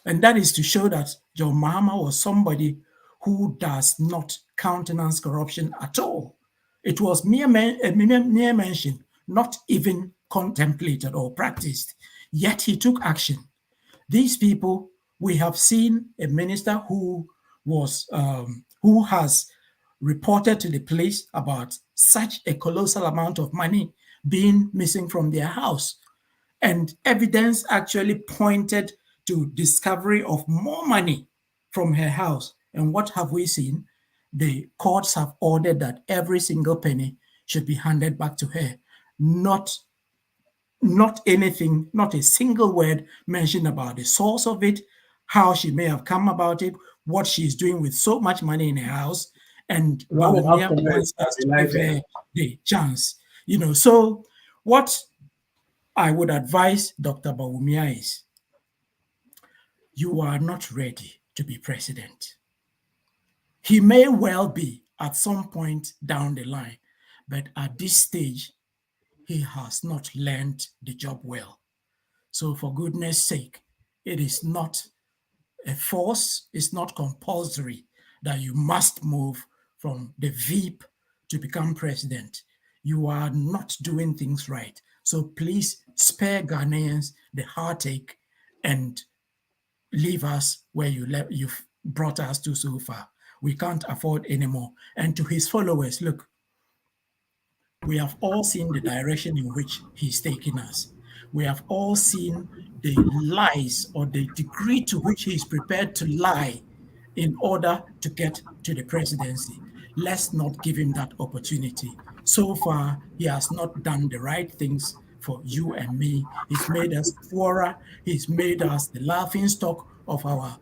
And that is to show that John Mahama was somebody who does not countenance corruption at all. It was mere mention, not even contemplated or practiced. Yet he took action. These people, we have seen a minister who has reported to the police about such a colossal amount of money being missing from their house. And evidence actually pointed to discovery of more money from her house. And what have we seen? The courts have ordered that every single penny should be handed back to her. Not anything, not a single word mentioned about the source of it, how she may have come about it, what she's doing with so much money in her house, and Bawumia wants us to give her the chance. So what I would advise Dr. Bawumia is, you are not ready to be president. He may well be at some point down the line, but at this stage, he has not learned the job well. So for goodness sake, it is not a force, it's not compulsory that you must move from the VIP to become president. You are not doing things right. So please spare Ghanaians the heartache and leave us where you've brought us to so far. We can't afford anymore. And to his followers, look, we have all seen the direction in which he's taking us. We have all seen the lies or the degree to which he's prepared to lie in order to get to the presidency. Let's not give him that opportunity. So far, he has not done the right things for you and me. He's made us poorer. He's made us the laughingstock of our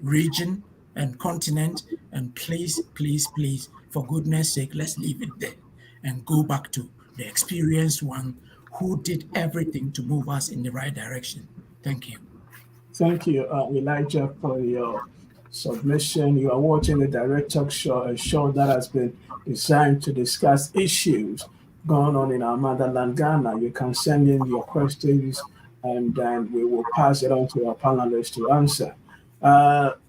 region and continent. And please, please, please, for goodness sake, let's leave it there and go back to the experienced one who did everything to move us in the right direction. Thank you. Thank you, Elijah, for your submission. You are watching the Direct Talk Show, a show that has been designed to discuss issues going on in our motherland, Ghana. You can send in your questions, and then we will pass it on to our panelists to answer.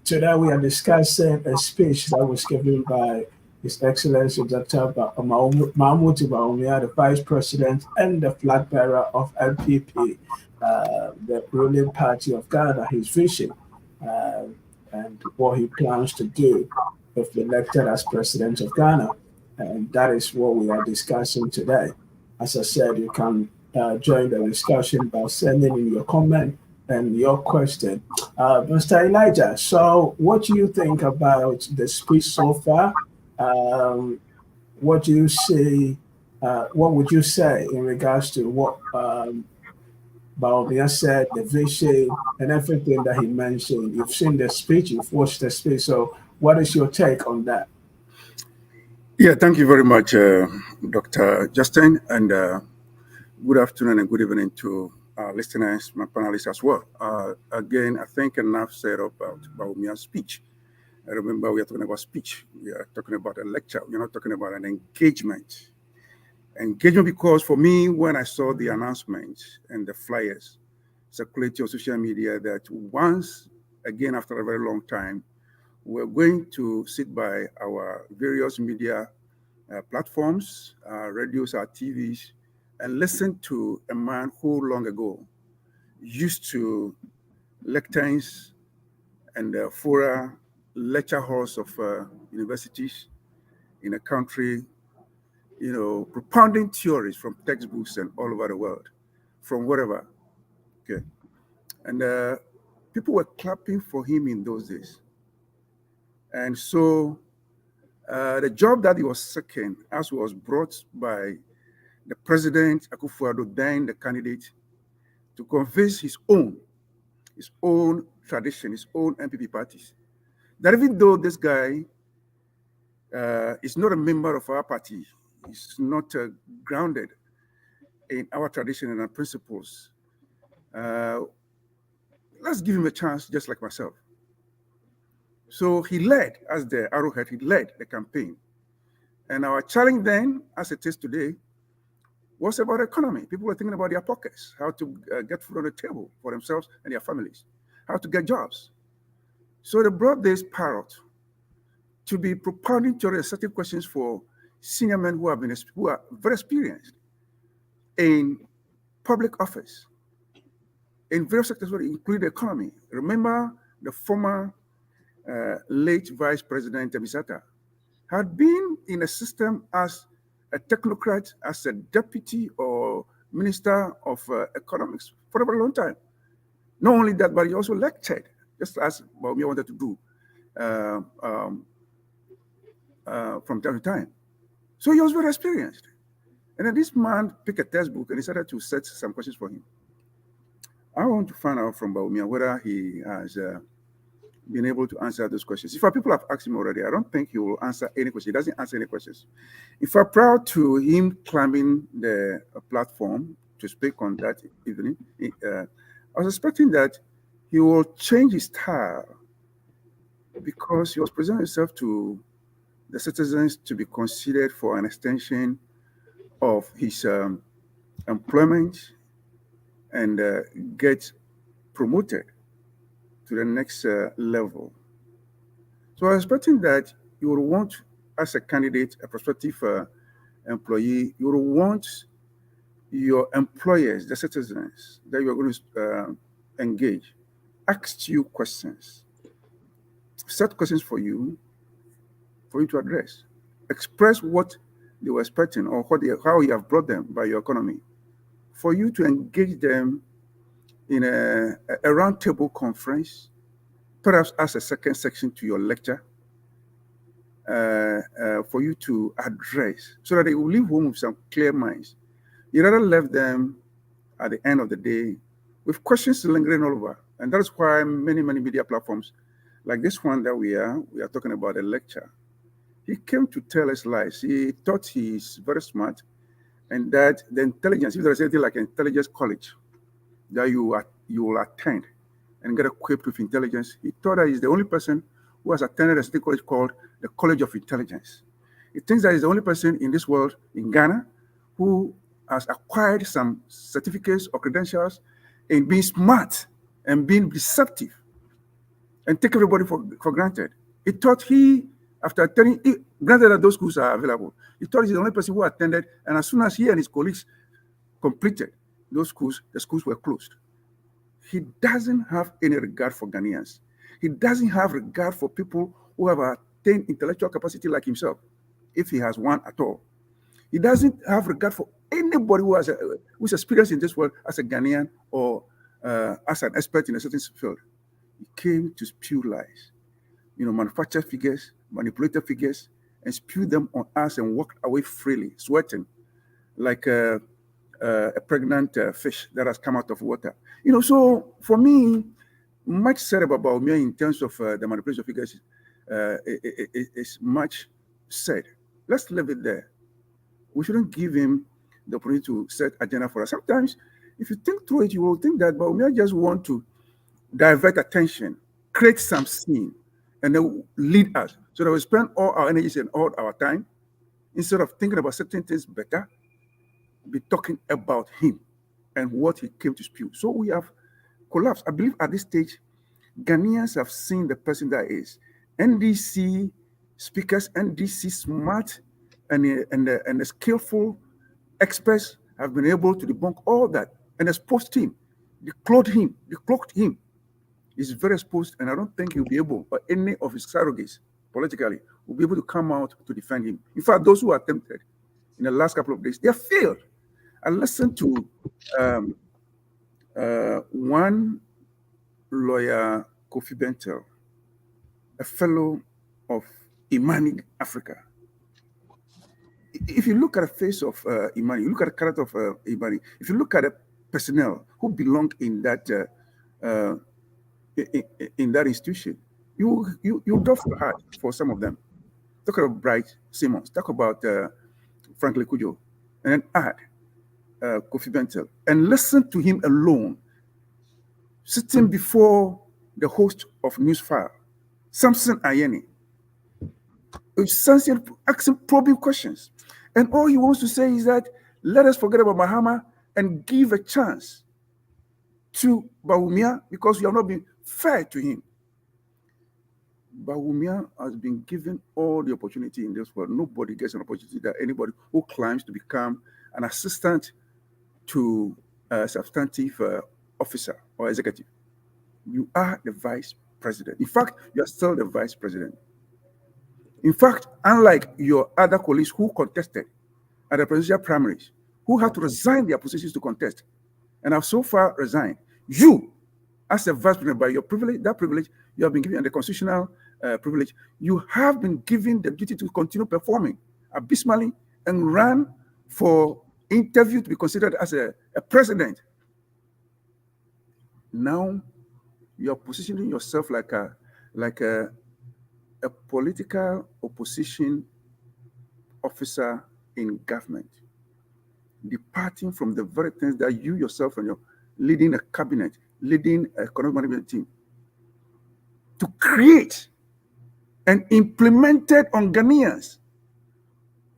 Today, we are discussing a speech that was given by His Excellency Dr. Bawumia Bawumia, the Vice President and the flag bearer of MPP, the ruling party of Ghana, his vision, and what he plans to do if elected as President of Ghana. And that is what we are discussing today. As I said, you can join the discussion by sending in your comment and your question. Mr. Elijah, so what do you think about the speech so far? What do you see? What would you say in regards to what Bawumia said, the vision, and everything that he mentioned? You've seen the speech, you've watched the speech. So, what is your take on that? Yeah, thank you very much, Dr. Justin, and good afternoon and good evening to our listeners, my panelists as well. Again, I think enough said about Bawumia's speech. I remember we are talking about speech. We are talking about a lecture. We're not talking about an engagement. Engagement because for me, when I saw the announcement and the flyers circulating on social media that once again, after a very long time, we're going to sit by our various media platforms, radios, our TVs, and listen to a man who long ago used to lectures and fora lecture halls of universities in a country, propounding theories from textbooks and all over the world, from wherever. Okay, and people were clapping for him in those days, and so the job that he was seeking, as was brought by the president Akufo-Addo, then the candidate, to convince his own tradition, his own MPP parties, that even though this guy is not a member of our party, he's not grounded in our tradition and our principles, let's give him a chance, just like myself. So he led, as the arrowhead, he led the campaign. And our challenge then, as it is today, was about economy. People were thinking about their pockets, how to get food on the table for themselves and their families, how to get jobs. So they brought this parrot to be propounding to certain questions for senior men who are very experienced in public office, in various sectors, including the economy. Remember the former late Vice President Misata had been in a system as a technocrat, as a deputy or minister of economics for a very long time. Not only that, but he also lectured, just as Bawumia wanted to do from time to time. So he was very experienced. And then this man picked a textbook and decided to set some questions for him. I want to find out from Bawumia whether he has been able to answer those questions. In fact, people have asked him already. I don't think he will answer any question. He doesn't answer any questions. In fact, prior to him climbing the platform to speak on that evening, I was expecting that he will change his style because he was presenting himself to the citizens to be considered for an extension of his employment and get promoted to the next level. So I was expecting that you would want, as a candidate, a prospective employee, you would want your employers, the citizens that you are going to engage, ask you questions, set questions for you to address, express what they were expecting or how you have brought them by your economy, for you to engage them in a roundtable conference, perhaps as a second section to your lecture, for you to address, so that they will leave home with some clear minds. You rather left them at the end of the day with questions lingering all over. And that is why many media platforms, like this one that we are talking about, a lecture. He came to tell us lies. He thought he's very smart, and that the intelligence, if there is anything like an intelligence college that you will attend and get equipped with intelligence, he thought that he's the only person who has attended a state college called the College of Intelligence. He thinks that he's the only person in this world, in Ghana, who has acquired some certificates or credentials in being smart and being deceptive and take everybody for granted. He thought after attending, granted that those schools are available, he thought he's the only person who attended, and as soon as he and his colleagues completed those schools, the schools were closed. He doesn't have any regard for Ghanaians. He doesn't have regard for people who have attained intellectual capacity like himself, if he has one at all. He doesn't have regard for anybody who's experienced in this world as a Ghanaian or as an expert in a certain field. He came to spew lies, manufacture figures, manipulated figures, and spew them on us and walked away freely, sweating like a pregnant fish that has come out of water. So for me, much said about Bawumia in terms of the manipulation of figures is much said. Let's leave it there. We shouldn't give him the opportunity to set agenda for us. Sometimes, if you think through it, you will think that Bawumia just want to divert attention, create some scene, and then lead us so that we spend all our energies and all our time, instead of thinking about certain things better, be talking about him and what he came to spew. So we have collapse. I believe at this stage, Ghanaians have seen the person that is. NDC speakers, NDC smart and the skillful experts have been able to debunk all that and exposed him. They clothed him. He's very exposed, and I don't think he'll be able, or any of his surrogates politically, will be able to come out to defend him. In fact, those who attempted in the last couple of days, they have failed. I listened to one lawyer, Kofi Bentel, a fellow of Imani Africa. If you look at the face of Imani, you look at the character of Imani, if you look at the personnel who belong in that institution, you doff your heart for some of them. Talk about Bright Simmons, talk about Franklin Kujo, and then add Kofi Bentel, and listen to him alone, sitting before the host of Newsfile, Samson Ayeni, asking probing questions. And all he wants to say is that let us forget about Mahama and give a chance to Bawumia because we have not been fair to him. Bawumia has been given all the opportunity in this world. Nobody gets an opportunity that anybody who climbs to become an assistant to a substantive officer or executive. You are the vice president. In fact, you are still the vice president. In fact, unlike your other colleagues who contested at the presidential primaries, who had to resign their positions to contest, and have so far resigned, you, as a vice president, by your privilege, that privilege you have been given, and the constitutional privilege, you have been given the duty to continue performing abysmally and run for interview to be considered as a president. Now, you are positioning yourself like a political opposition officer in government, departing from the very things that you yourself and you're leading a cabinet, leading an economic management team to create and implement it on Ghanaians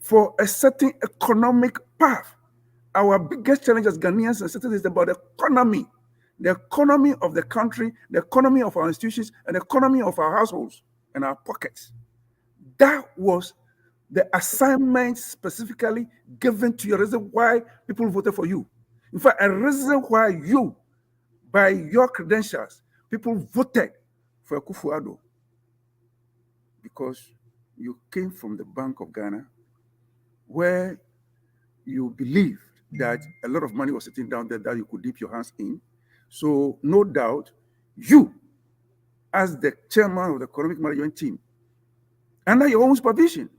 for a certain economic path. Our biggest challenge as Ghanaians and citizens is about the economy of the country, the economy of our institutions, and the economy of our households and our pockets. That was the assignment specifically given to you, a reason why people voted for you. In fact, a reason why you, by your credentials, people voted for Akufo-Addo, because you came from the Bank of Ghana, where you believed that a lot of money was sitting down there that you could dip your hands in. So no doubt, you, as the chairman of the economic management team, under your own supervision,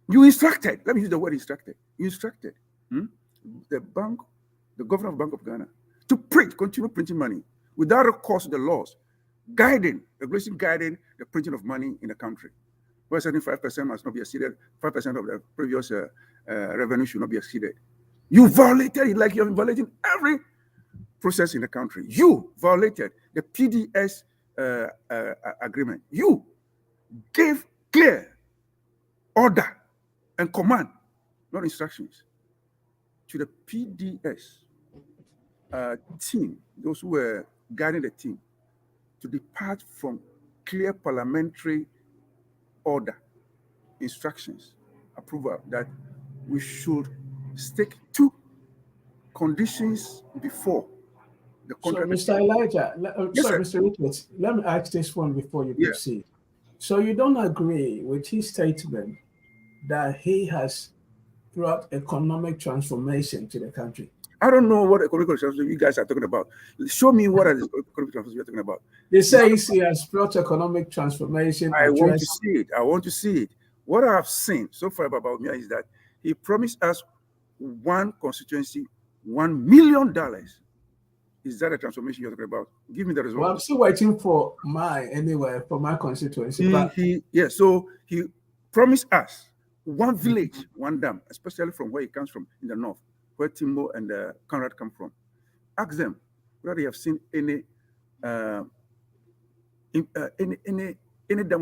you instructed, let me use the word instructed, you instructed the governor of the Bank of Ghana to continue printing money without recourse to the laws, regulation guiding the printing of money in the country. Where 75% must not be exceeded, 5% of the previous revenue should not be exceeded. You violated it like you're violating every process in the country. You violated the PDS agreement. You gave clear order and command, not instructions, to the PDS team, those who were guiding the team, to depart from clear parliamentary order, instructions, approval, that we should stick to conditions before the contract. So, Mr. Elijah, Mr. Richards, let me ask this one before you proceed. So you don't agree with his statement that he has brought economic transformation to the country? I don't know what economic transformation you guys are talking about. Show me what is economic transformation you're talking about. They say he has brought economic transformation. I want to see it. I want to see it. What I have seen so far about Bawumia is that he promised us one constituency, $1 million. Is that a transformation you're talking about? Give me the result. Well, I'm still waiting for mine anyway, for my constituency. So he promised us one village, one dam, especially from where he comes from in the north, where Timbo and Conrad come from. Ask them whether they have seen any dam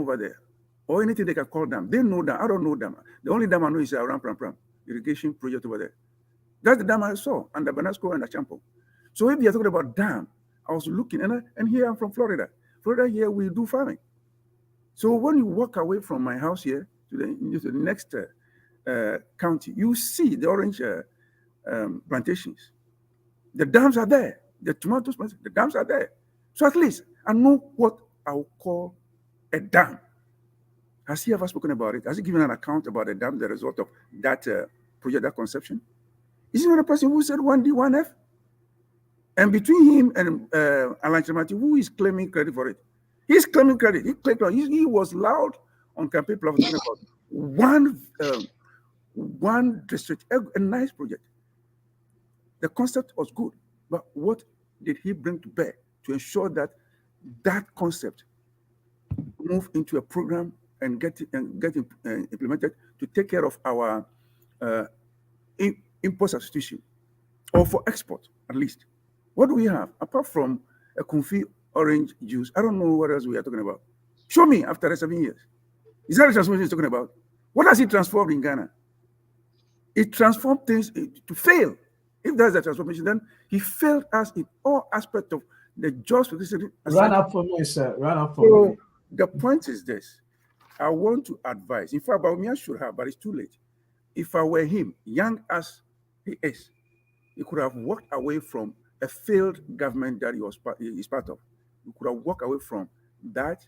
over there, or anything they can call dam. They know dam. I don't know dam. The only dam I know is around Pram irrigation project over there. That's the dam I saw under Banasco and Achampo. So if you're talking about dam, I was looking, and here I'm from Florida. Florida, here we do farming. So when you walk away from my house here to the next county, you see the orange plantations. The dams are there. The tomatoes, the dams are there. So at least I know what I will call a dam. Has he ever spoken about it? Has he given an account about a dam, the result of that project, that conception? Is he not a person who said 1D, 1F? And between him and Alan Chemati, who is claiming credit for it? He's claiming credit. He was loud on campaign platform about one district, a nice project. The concept was good, but what did he bring to bear to ensure that that concept move into a program and get implemented to take care of our import substitution, or for export at least? What do we have apart from a Kumfi orange juice? I don't know what else we are talking about. Show me after 7 years. Is that the transformation he's talking about? What has he transformed in Ghana? It transformed things to fail. If that's the transformation, then he failed us in all aspects of the jobs. Run up for me, sir. Run up for me. The point is this. I want to advise. In fact, Bawumia should have, but it's too late. If I were him, young as he is, he could have walked away from a failed government that he is part of. He could have walked away from that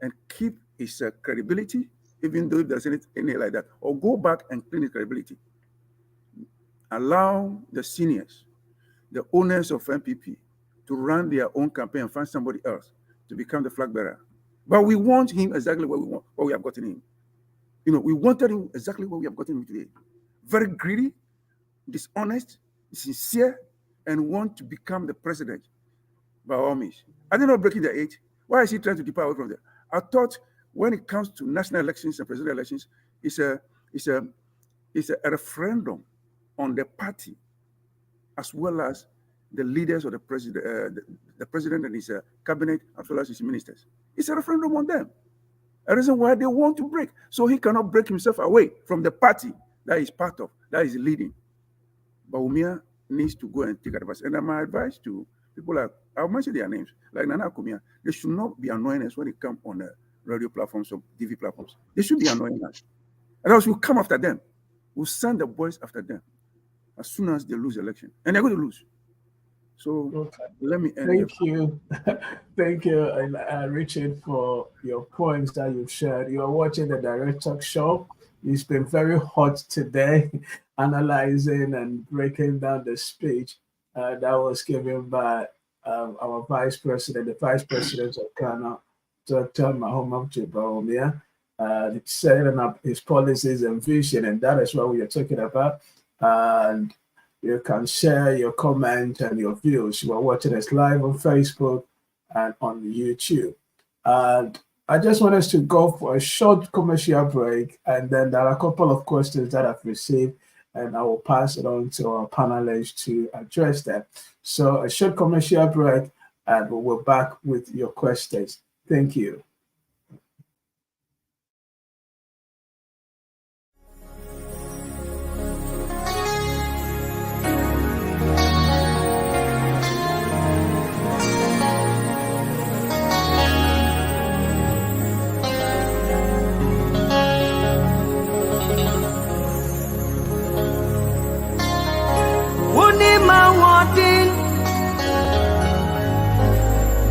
and keep his credibility, even though if there's anything like that, or go back and clean his credibility. Allow the seniors, the owners of MPP, to run their own campaign and find somebody else to become the flag bearer. But we want him exactly what we want, what we have gotten him. We wanted him exactly what we have gotten him today. Very greedy, dishonest, sincere, and want to become the president by all means. Are they not breaking the age? Why is he trying to depart away from that? I thought when it comes to national elections and presidential elections, it's a referendum on the party as well as the leaders of the president and his cabinet as well as his ministers. It's a referendum on them. A reason why they want to break. So he cannot break himself away from the party that he's part of, that is leading. Bawumia needs to go and take advice. And my advice to people like, I'll mention their names, like Nana Akumia, they should not be annoying us when they come on the radio platforms or TV platforms. They should be annoying us. And else we'll come after them. We'll send the boys after them as soon as they lose the election. And they're going to lose. So let me end. Thank you. Thank you, Richard, for your points that you've shared. You're watching the Direct Talk Show. It's been very hot today, analyzing and breaking down the speech that was given by our Vice President, the Vice President of Ghana, Dr. Bawumia, setting up his policies and vision, and that is what we are talking about. And you can share your comment and your views. You are watching us live on Facebook and on YouTube. And I just want us to go for a short commercial break, and then there are a couple of questions that I've received, and I will pass it on to our panelists to address them. So a short commercial break, and we'll be back with your questions. Thank you.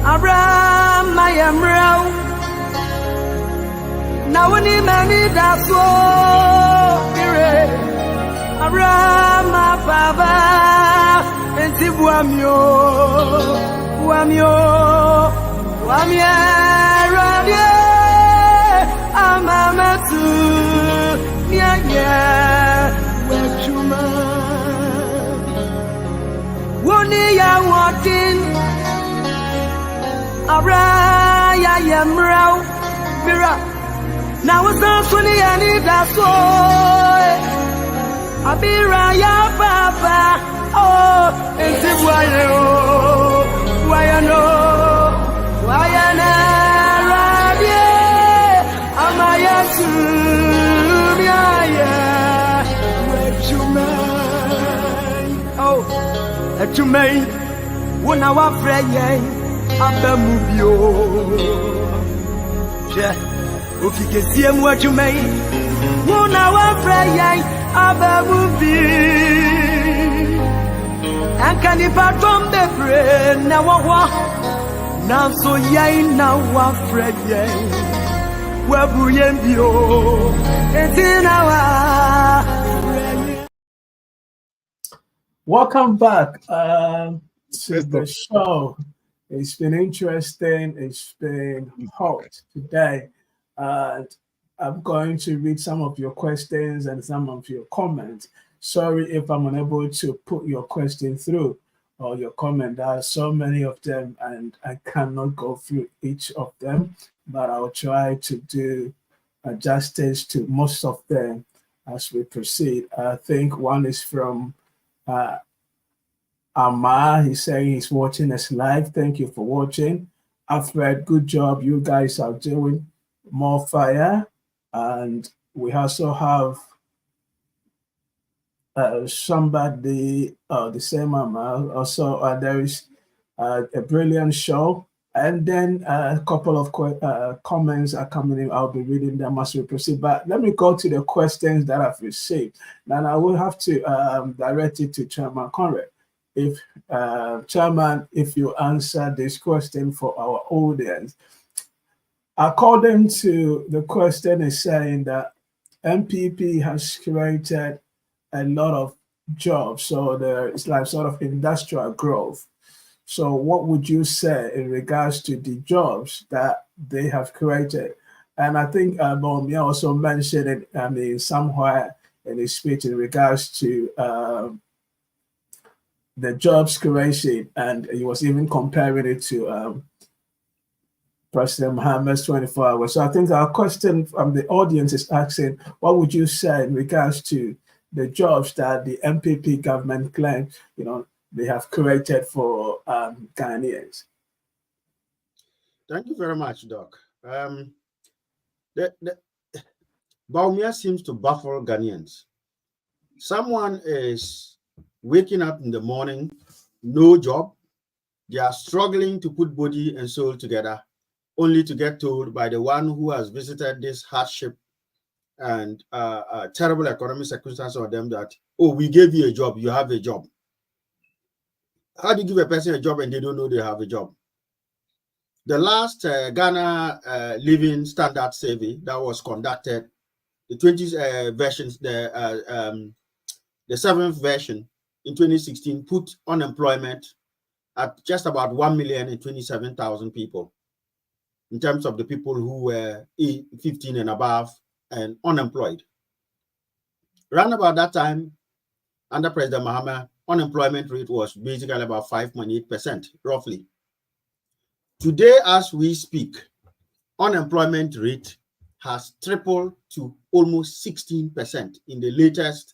Abraham, I am real. Now when he many that's what Abraham, my father, and Tibuamio, Rabia, Amamatu, where you man. Woni ya walking. Araya yamrau mira na wasasuni yani daso abira ya papa oh entibuaye oh wayana rabie amayasu miaya wechumai oh echumai Una wa freye abamubio. Je, ukikesie mu adwumai. Una wa freye abamubi. Ankani patrom bebre na wawa. Na so yai na wa freye. Wabu yembio. Etina wa. Welcome back to the show. It's been interesting. It's been hot today. And I'm going to read some of your questions and some of your comments. Sorry if I'm unable to put your question through or your comment. There are so many of them and I cannot go through each of them, but I'll try to do justice to most of them as we proceed. I think one is from Amar. He's saying he's watching us live. Thank you for watching. Alfred, good job. You guys are doing more fire. And we also have somebody, the same Amar. Also, there is a brilliant show. And then a couple of comments are coming in. I'll be reading them as we proceed. But let me go to the questions that I've received. Then I will have to direct it to Chairman Conrad. If Chairman, if you answer this question for our audience. According to the question, is saying that MPP has created a lot of jobs. So there is like sort of industrial growth. So what would you say in regards to the jobs that they have created? And I think Bawumia also mentioned it, somewhere in his speech in regards to the jobs creation, and he was even comparing it to President Mohammed's 24 hours. So I think our question from the audience is asking, what would you say in regards to the jobs that the MPP government claims, they have created for Ghanaians? Thank you very much, Doc. Bawumia seems to baffle Ghanaians. Someone is waking up in the morning, no job. They are struggling to put body and soul together, only to get told by the one who has visited this hardship and terrible economic circumstances on them that, oh, we gave you a job, you have a job. How do you give a person a job and they don't know they have a job? The last Ghana Living Standard Survey that was conducted, the 20th versions, the 7th version in 2016 put unemployment at just about 1,027,000 people in terms of the people who were 15 and above and unemployed. Around about that time, under President Mahama, unemployment rate was basically about 5.8%, roughly. Today, as we speak, unemployment rate has tripled to almost 16% in the latest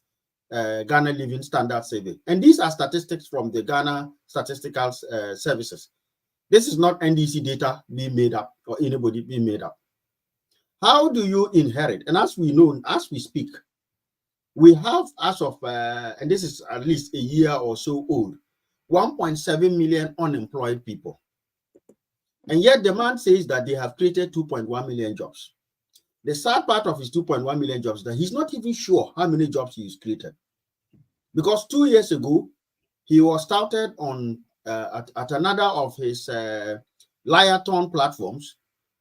Ghana Living Standard Survey. And these are statistics from the Ghana Statistical Services. This is not NDC data being made up or anybody being made up. How do you inherit? And as we know, as we speak, we have, as of, and this is at least a year or so old, 1.7 million unemployed people. And yet the man says that they have created 2.1 million jobs. The sad part of his 2.1 million jobs is that he's not even sure how many jobs he's created. Because 2 years ago, he was touted on at another of his Liathon platforms,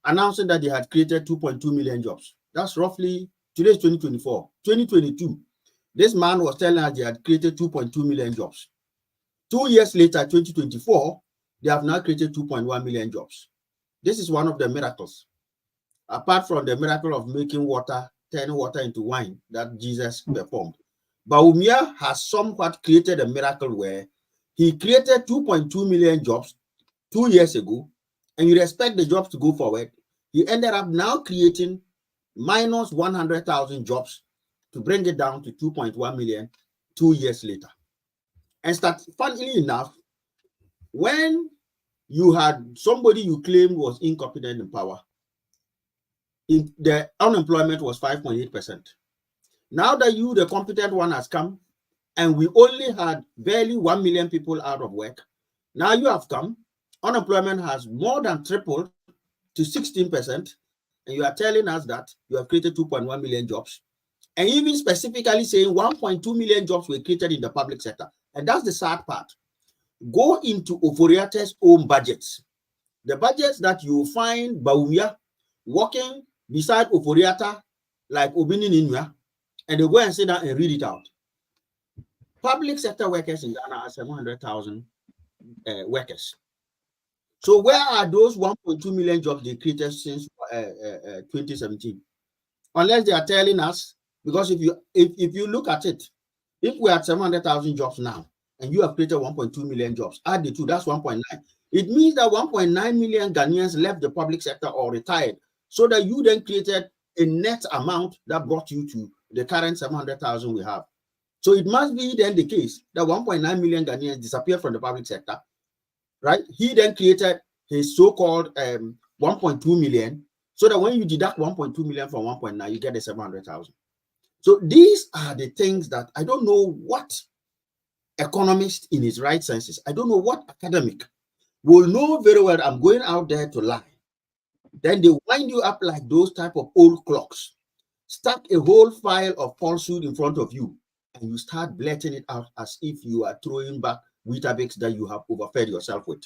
announcing that they had created 2.2 million jobs. That's roughly, today's 2024. 2022, this man was telling us they had created 2.2 million jobs. 2 years later, 2024, they have now created 2.1 million jobs. This is one of the miracles. Apart from the miracle of making water, turning water into wine that Jesus performed. Bawumia has somewhat created a miracle where he created 2.2 million jobs 2 years ago, and you expect the jobs to go forward. He ended up now creating minus 100,000 jobs to bring it down to 2.1 million 2 years later. And funnily enough, when you had somebody you claimed was incompetent in power, the unemployment was 5.8%. Now that you, the competent one, has come, and we only had barely 1 million people out of work, Now you have come, unemployment has more than tripled to 16%, and you are telling us that you have created 2.1 million jobs, and even specifically saying 1.2 million jobs were created in the public sector. And that's the sad part. Go into Oforiate's own budgets. The budgets that you find Bawumia walking beside Oforiata like Obini Ninua, and they go and sit down and read it out. Public sector workers in Ghana are 700,000 workers. So where are those 1.2 million jobs they created since 2017? Unless they are telling us, because if you look at it, if we are at 700,000 jobs now, and you have created 1.2 million jobs, add the two, that's 1.9. It means that 1.9 million Ghanaians left the public sector or retired, so that you then created a net amount that brought you to the current 700,000 we have. So it must be then the case that 1.9 million Ghanaians disappeared from the public sector, right? He then created his so-called 1.2 million, so that when you deduct 1.2 million from 1.9, you get the 700,000. So these are the things that I don't know what economist in his right senses, I don't know what academic will know very well I'm going out there to lie. Then they wind you up like those type of old clocks, stack a whole file of falsehood in front of you, and you start blurting it out as if you are throwing back Weetabix that you have overfed yourself with.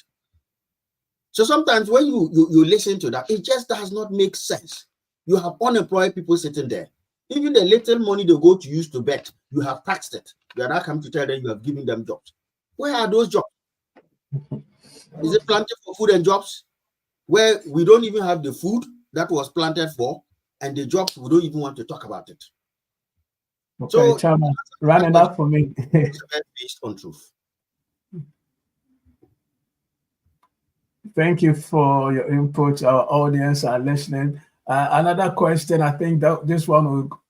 So sometimes when you listen to that, it just does not make sense. You have unemployed people sitting there. Even the little money they go to use to bet, you have taxed it. You are now coming to tell them you have given them jobs. Where are those jobs? Is it planted for food and jobs, where we don't even have the food that was planted for, and the jobs, we don't even want to talk about it? Okay, so, Chairman, running up for me. Based on truth. Thank you for your input. Our audience are listening. Another question, I think that this one will,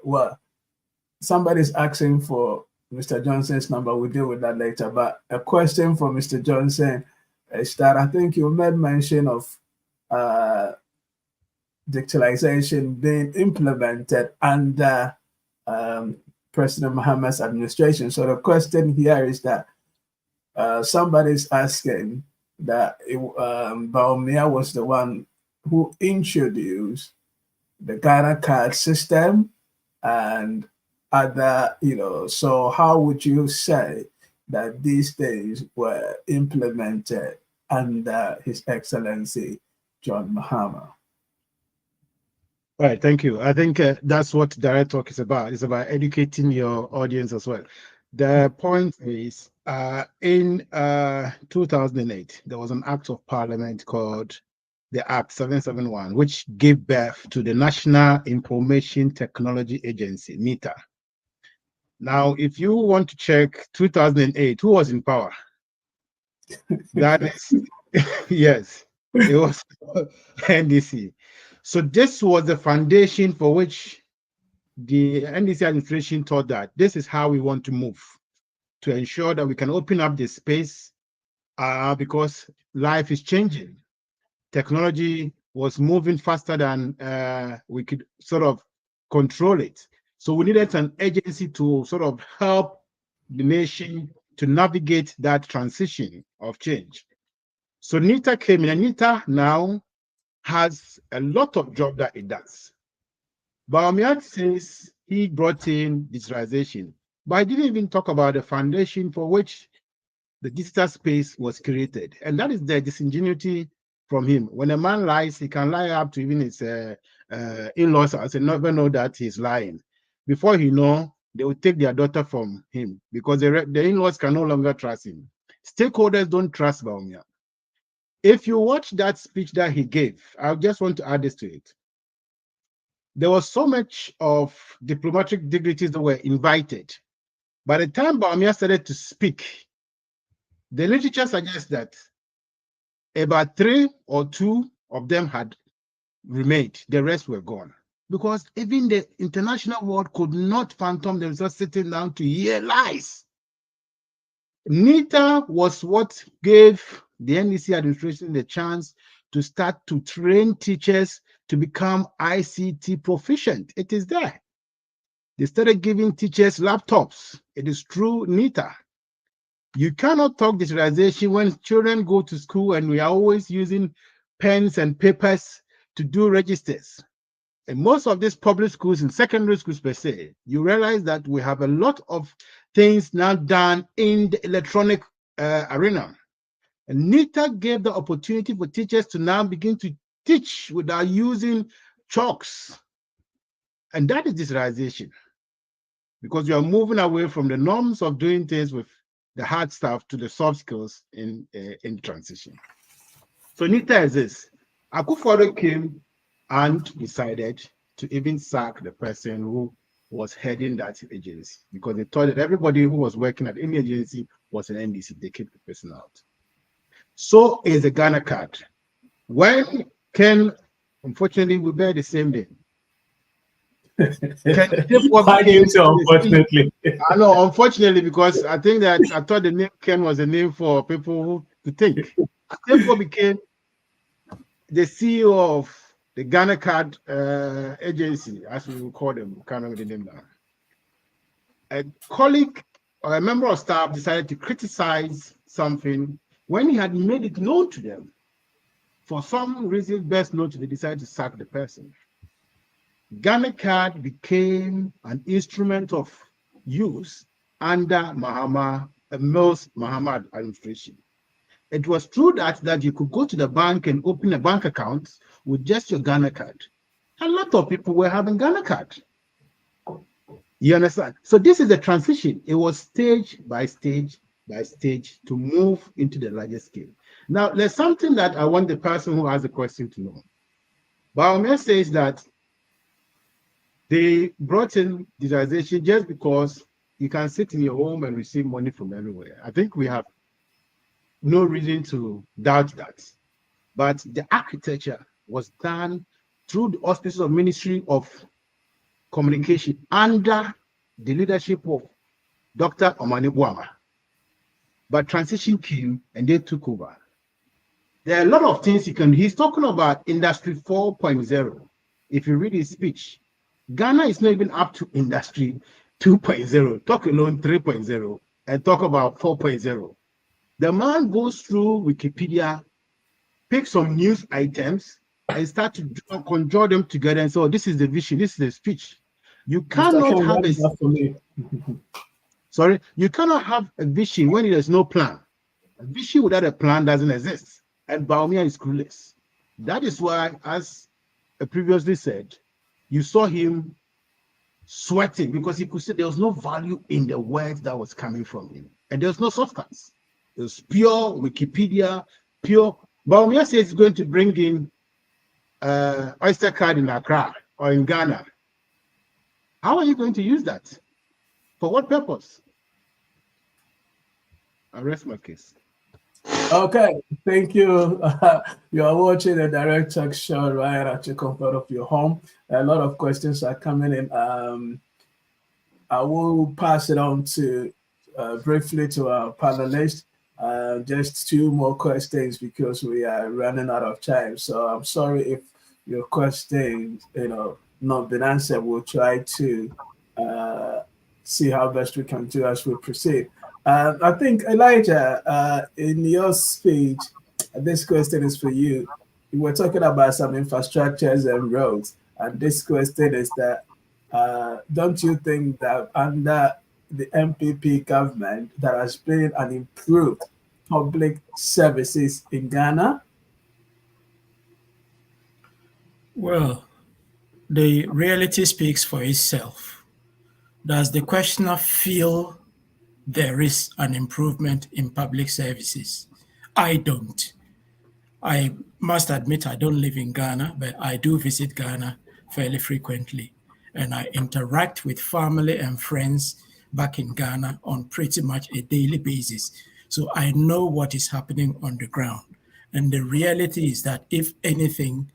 well, somebody's asking for Mr. Johnson's number. We'll deal with that later. But a question for Mr. Johnson is that I think you made mention of digitalization being implemented under President Mohammed's administration. So the question here is that somebody's asking that Bawumia was the one who introduced the Ghana card system and other, so how would you say that these things were implemented under His Excellency John Mahama? All right, thank you. I think that's what direct talk is about. It's about educating your audience as well. The point is, in 2008, there was an act of parliament called the Act 771, which gave birth to the National Information Technology Agency, NITA. Now, if you want to check 2008, who was in power? That is, yes, it was NDC. So this was the foundation for which the NDC administration thought that this is how we want to move to ensure that we can open up the space because life is changing. Technology was moving faster than we could sort of control it. So we needed an agency to sort of help the nation to navigate that transition of change. So NITA came in, and NITA now has a lot of job that it does. Bawumia says he brought in digitalization, but I didn't even talk about the foundation for which the digital space was created. And that is the disingenuity from him. When a man lies, he can lie up to even his in-laws and never know that he's lying. Before he know, they will take their daughter from him because the in-laws can no longer trust him. Stakeholders don't trust Bawumia. If you watch that speech that he gave, I just want to add this to it. There was so much of diplomatic dignitaries that were invited. By the time Bawumia started to speak, the literature suggests that about 3 or 2 of them had remained. The rest were gone. Because even the international world could not fathom themselves sitting down to hear lies. NITA was what gave the NDC administration the chance to start to train teachers to become ICT proficient. It is there. They started giving teachers laptops. It is through NITA. You cannot talk digitalization when children go to school and we are always using pens and papers to do registers. And most of these public schools and secondary schools per se, you realize that we have a lot of things now done in the electronic arena. And NITA gave the opportunity for teachers to now begin to teach without using chalks. And that is digitalization, because you are moving away from the norms of doing things with the hard stuff to the soft skills in transition. So NITA is this. Akufo-Addo came and decided to even sack the person who was heading that agency, because they thought that everybody who was working at any agency was an NDC. They kept the person out. So is the Ghana card. When Ken, unfortunately, we bear the same day. Why do you say unfortunately? I know, unfortunately, because I think that I thought the name Ken was a name for people who to think. Therefore, became the CEO of the Ghana Card Agency, as we will call them. Can't remember the name now. A colleague or a member of staff decided to criticize something when he had made it known to them. For some reason, best known to them, they decided to sack the person. Ghana Card became an instrument of use under Mills Muhammad administration. It was through that you could go to the bank and open a bank account with just your Ghana Card. A lot of people were having Ghana Card. You understand? So this is a transition. It was stage by stage by stage to move into the larger scale. Now, there's something that I want the person who has a question to know. Bawumia says that they brought in digitalization just because you can sit in your home and receive money from everywhere. I think we have no reason to doubt that. But the architecture was done through the auspices of Ministry of Communication under the leadership of Dr. Omani Buama. But transition came and they took over. There are a lot of things he's talking about Industry 4.0. If you read his speech, Ghana is not even up to Industry 2.0, talk alone 3.0, and talk about 4.0. The man goes through Wikipedia, picks some news items, and start to conjure them together and say, oh, this is the vision, this is the speech. You cannot have you cannot have a vision when there's no plan. A vision without a plan doesn't exist. And Bawumia is clueless. That is why, as I previously said, you saw him sweating because he could see there was no value in the words that was coming from him. And there was no substance. It was pure Wikipedia, pure. Bawumia says he's going to bring in Oyster card in Accra or in Ghana. How are you going to use that? For what purpose? I rest my case. Okay, thank you. You are watching a direct talk show right at your comfort of your home. A lot of questions are coming in. I will pass it on to briefly to our panelists. Just two more questions because we are running out of time. So I'm sorry if your questions, not been answered. We'll try to see how best we can do as we proceed. I think, Elijah, in your speech, this question is for you. You were talking about some infrastructures and roads, and this question is that, don't you think that under the MPP government, there has been an improved public services in Ghana? Well, the reality speaks for itself. Does the questioner feel there is an improvement in public services? I don't. I must admit I don't live in Ghana, but I do visit Ghana fairly frequently. And I interact with family and friends back in Ghana on pretty much a daily basis. So I know what is happening on the ground. And the reality is that if anything,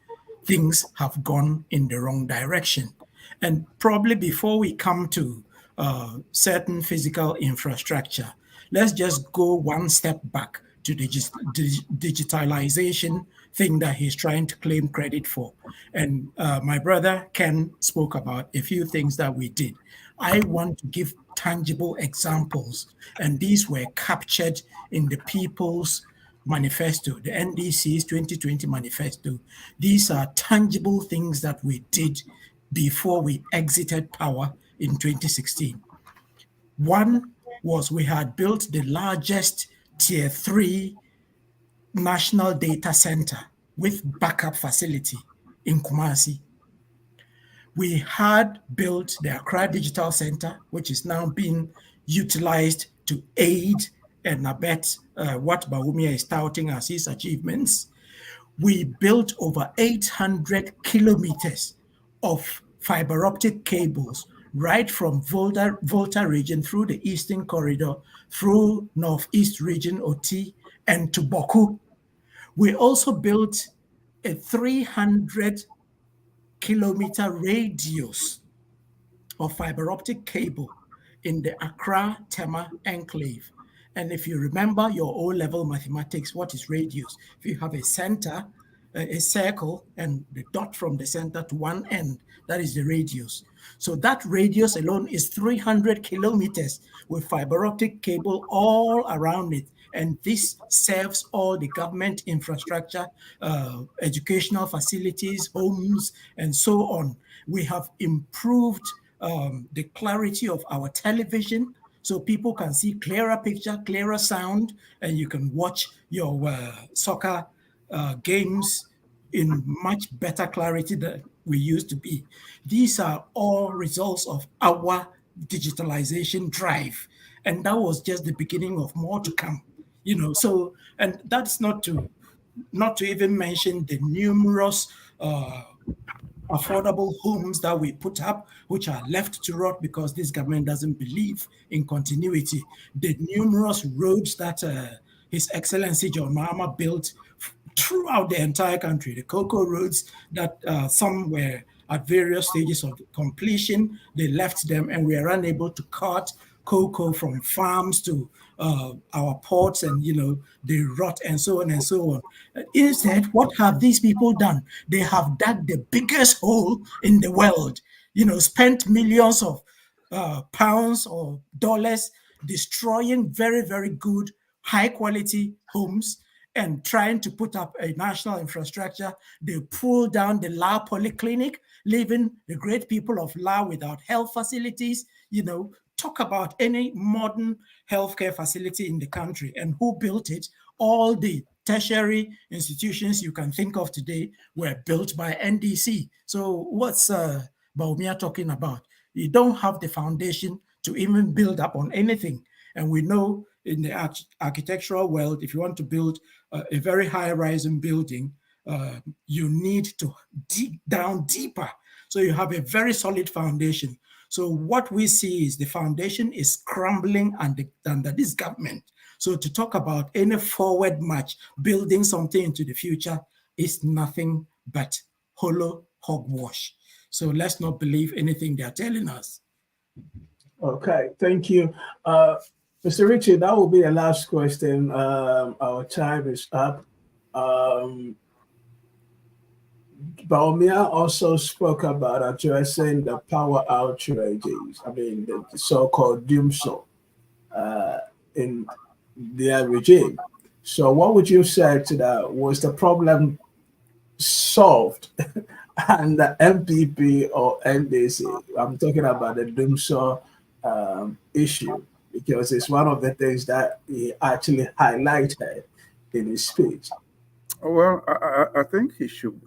things have gone in the wrong direction. And probably before we come to certain physical infrastructure, let's just go one step back to the digitalization thing that he's trying to claim credit for. And my brother Ken spoke about a few things that we did. I want to give tangible examples, and these were captured in the People's Manifesto, the NDC's 2020 Manifesto. These are tangible things that we did before we exited power in 2016. One was we had built the largest tier 3 national data center with backup facility in Kumasi. We had built the Accra Digital Center, which is now being utilized to aid and abet what Bawumia is touting as his achievements. We built over 800 kilometers of fiber optic cables right from Volta region through the Eastern Corridor, through Northeast region, OT, and to Boku. We also built a 300-kilometer radius of fiber optic cable in the Accra-Tema enclave. And if you remember your O-level mathematics, what is radius? If you have a center, a circle, and the dot from the center to one end, that is the radius. So that radius alone is 300 kilometers with fiber optic cable all around it. And this serves all the government infrastructure, educational facilities, homes, and so on. We have improved the clarity of our television so people can see clearer picture, clearer sound, and you can watch your soccer games in much better clarity than we used to be. These are all results of our digitalization drive. And that was just the beginning of more to come. So, and that's not to even mention the numerous affordable homes that we put up, which are left to rot because this government doesn't believe in continuity. The numerous roads that His Excellency John Mahama built throughout the entire country, the cocoa roads that some were at various stages of completion, they left them and we are unable to cart cocoa from farms to our ports, and they rot and so on and so on. Instead, what have these people done? They have dug the biggest hole in the world, spent millions of pounds or dollars destroying very, very good, high quality homes and trying to put up a national infrastructure. They pull down the La Polyclinic, leaving the great people of La without health facilities. Talk about any modern healthcare facility in the country and who built it. All the tertiary institutions you can think of today were built by NDC. So what's Bawumia talking about? You don't have the foundation to even build up on anything. And we know in the architectural world, if you want to build a very high-rising building, you need to dig down deeper. So you have a very solid foundation. So what we see is the foundation is crumbling under this government. So to talk about any forward march, building something into the future is nothing but hollow hogwash. So let's not believe anything they're telling us. Okay, thank you. Mr. Richard, that will be the last question. Our time is up. Bawumia also spoke about addressing the power outrages, the so-called doomsday in their regime. So what would you say to that? Was the problem solved and the MPP or NDC? I'm talking about the doomsday issue, because it's one of the things that he actually highlighted in his speech. Well, I think he should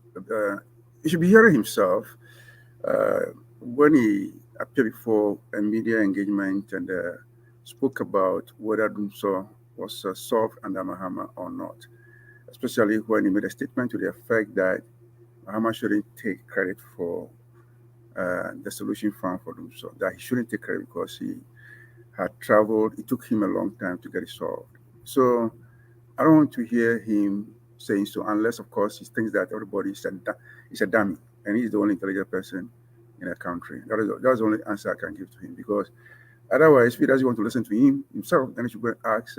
be hearing himself when he appeared before a media engagement and spoke about whether doomsday was solved under Mahama or not, especially when he made a statement to the effect that Mahama shouldn't take credit for the solution found for doomsday, that he shouldn't take credit because he had traveled. It took him a long time to get it solved. So I don't want to hear him saying so, unless, of course, he thinks that everybody is a dummy and he's the only intelligent person in the country. That's the only answer I can give to him, because otherwise, if he doesn't want to listen to him himself, then he should go and ask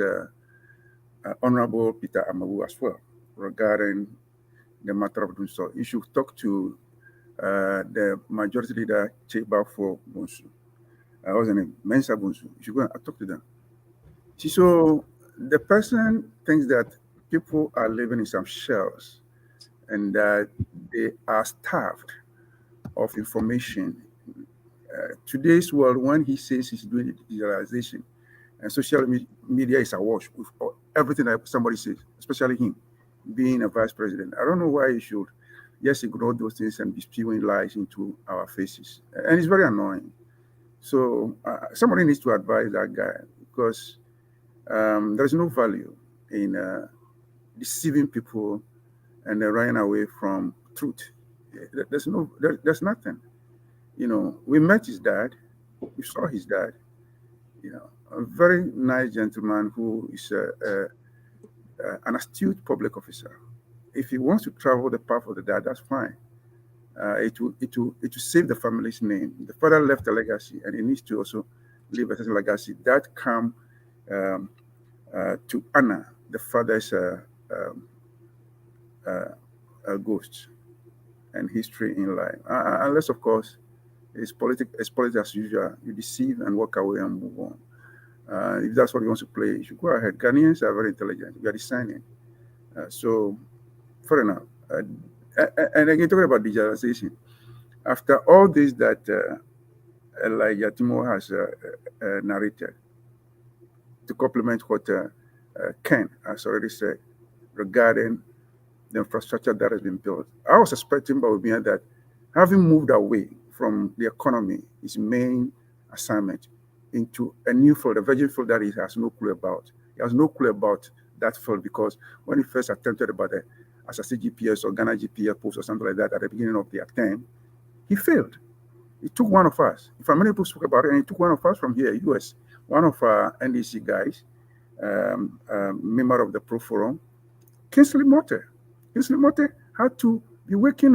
Honorable Peter Amawu as well regarding the matter of doing so. You should talk to the majority leader, Chebafo Bonsu. I was in Mensa Bonsu. You should go and talk to them. See, so the person thinks that people are living in some shells and that they are starved of information. Today's world, when he says he's doing digitalization, and social media is awash with everything that somebody says, especially him being a vice president. I don't know why he should just ignore those things and be spewing lies into our faces. And it's very annoying. So somebody needs to advise that guy, because there's no value in deceiving people and running away from truth. There's nothing. You know, we met his dad, we saw his dad, you know, a very nice gentleman who is an astute public officer. If he wants to travel the path of the dad, that's fine. It will save the family's name. The father left a legacy, and he needs to also leave a certain legacy that come to honor the father's ghost and history in life. Unless, of course, it's politics as usual. You deceive and walk away and move on. If that's what he wants to play, you should go ahead. Ghanaians are very intelligent. We are discerning. So, fair enough. And again, talking about digitalization, after all this that Elijah Timo has narrated, to complement what Ken has already said regarding the infrastructure that has been built, I was expecting Bawumia that having moved away from the economy, his main assignment, into a new field, a virgin field that he has no clue about. He has no clue about that field, because when he first attempted about the Asase GPS or Ghana GPS post or something like that at the beginning of the attempt, he failed. He took one of us. If many people spoke about it, and he took one of us from here, US, one of our NDC guys, member of the Pro Forum, Kingsley Motte. Kingsley Motte had to be waking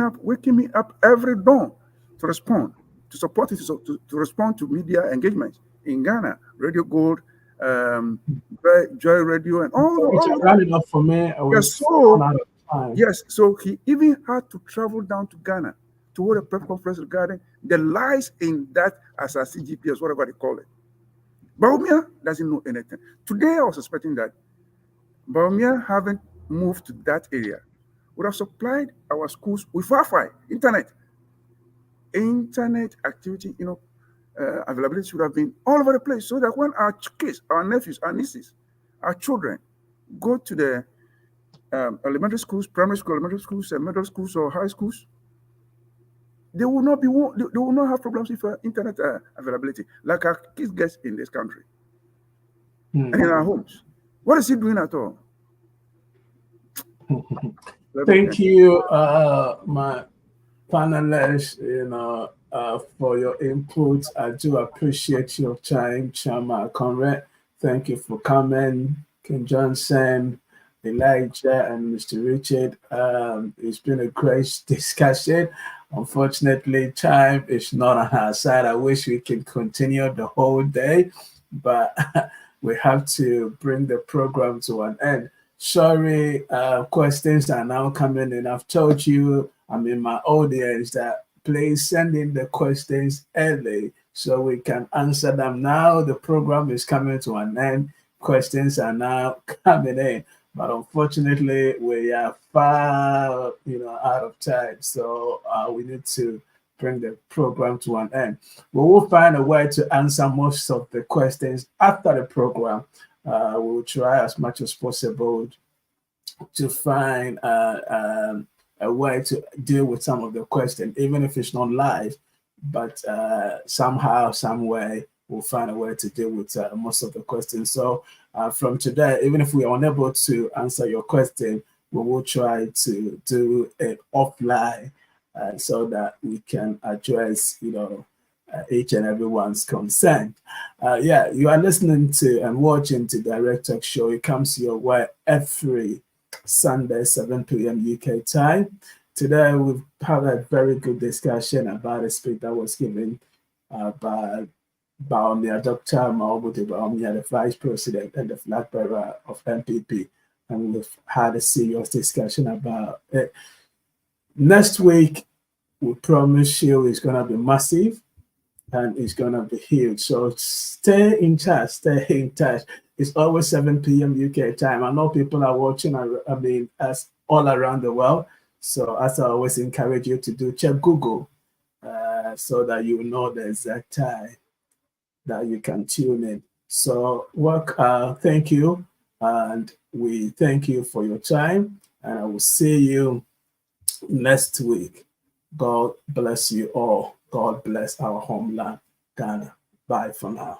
me up every dawn to respond, to support it, to respond to media engagement in Ghana, Radio Gold, Joy Radio, and all. Running up for me. Yes, so he even had to travel down to Ghana to hold a press conference regarding the lies in that Asase GPS, whatever they call it. Bawumia doesn't know anything. Today, I was suspecting that Bawumia haven't moved to that area would have supplied our schools with Wi-Fi, internet activity, availability should have been all over the place, so that when our kids, our nephews, our nieces, our children go to the elementary schools, primary school, elementary schools, middle schools, or high schools, they will not have problems with internet availability like our kids get in this country and in our homes. What is he doing at all? Thank you, my panelists, for your input. I do appreciate your time, Chama Conrad. Thank you for coming, Ken Johnson, Elijah, and Mr. Richard. It's been a great discussion. Unfortunately, time is not on our side. I wish we could continue the whole day, but we have to bring the program to an end. Sorry, questions are now coming in. I've told you, I'm in my audience, that please send in the questions early so we can answer them now. The program is coming to an end. Questions are now coming in, but unfortunately, we are far, out of time. So we need to bring the program to an end. We will find a way to answer most of the questions after the program. We'll try as much as possible to find a way to deal with some of the questions, even if it's not live, but somehow, some way, we'll find a way to deal with most of the questions. So from today, even if we are unable to answer your question, we will try to do it offline so that we can address, each and everyone's concern. You are listening to and watching the Direct Talk Show. It comes your way every Sunday, 7 p.m. UK time. Today, we've had a very good discussion about a speech that was given by Bawumia, Dr. Bawumia, the Vice President and the flag bearer of MPP, and we've had a serious discussion about it. Next week, we promise you it's going to be massive and it's going to be huge. So stay in touch, stay in touch. It's always 7 p.m. UK time. I know people are watching, as all around the world. So as I always encourage you to do, check Google so that you know the exact time that you can tune in. So thank you. And we thank you for your time. And I will see you next week. God bless you all. God bless our homeland, Ghana. Bye for now.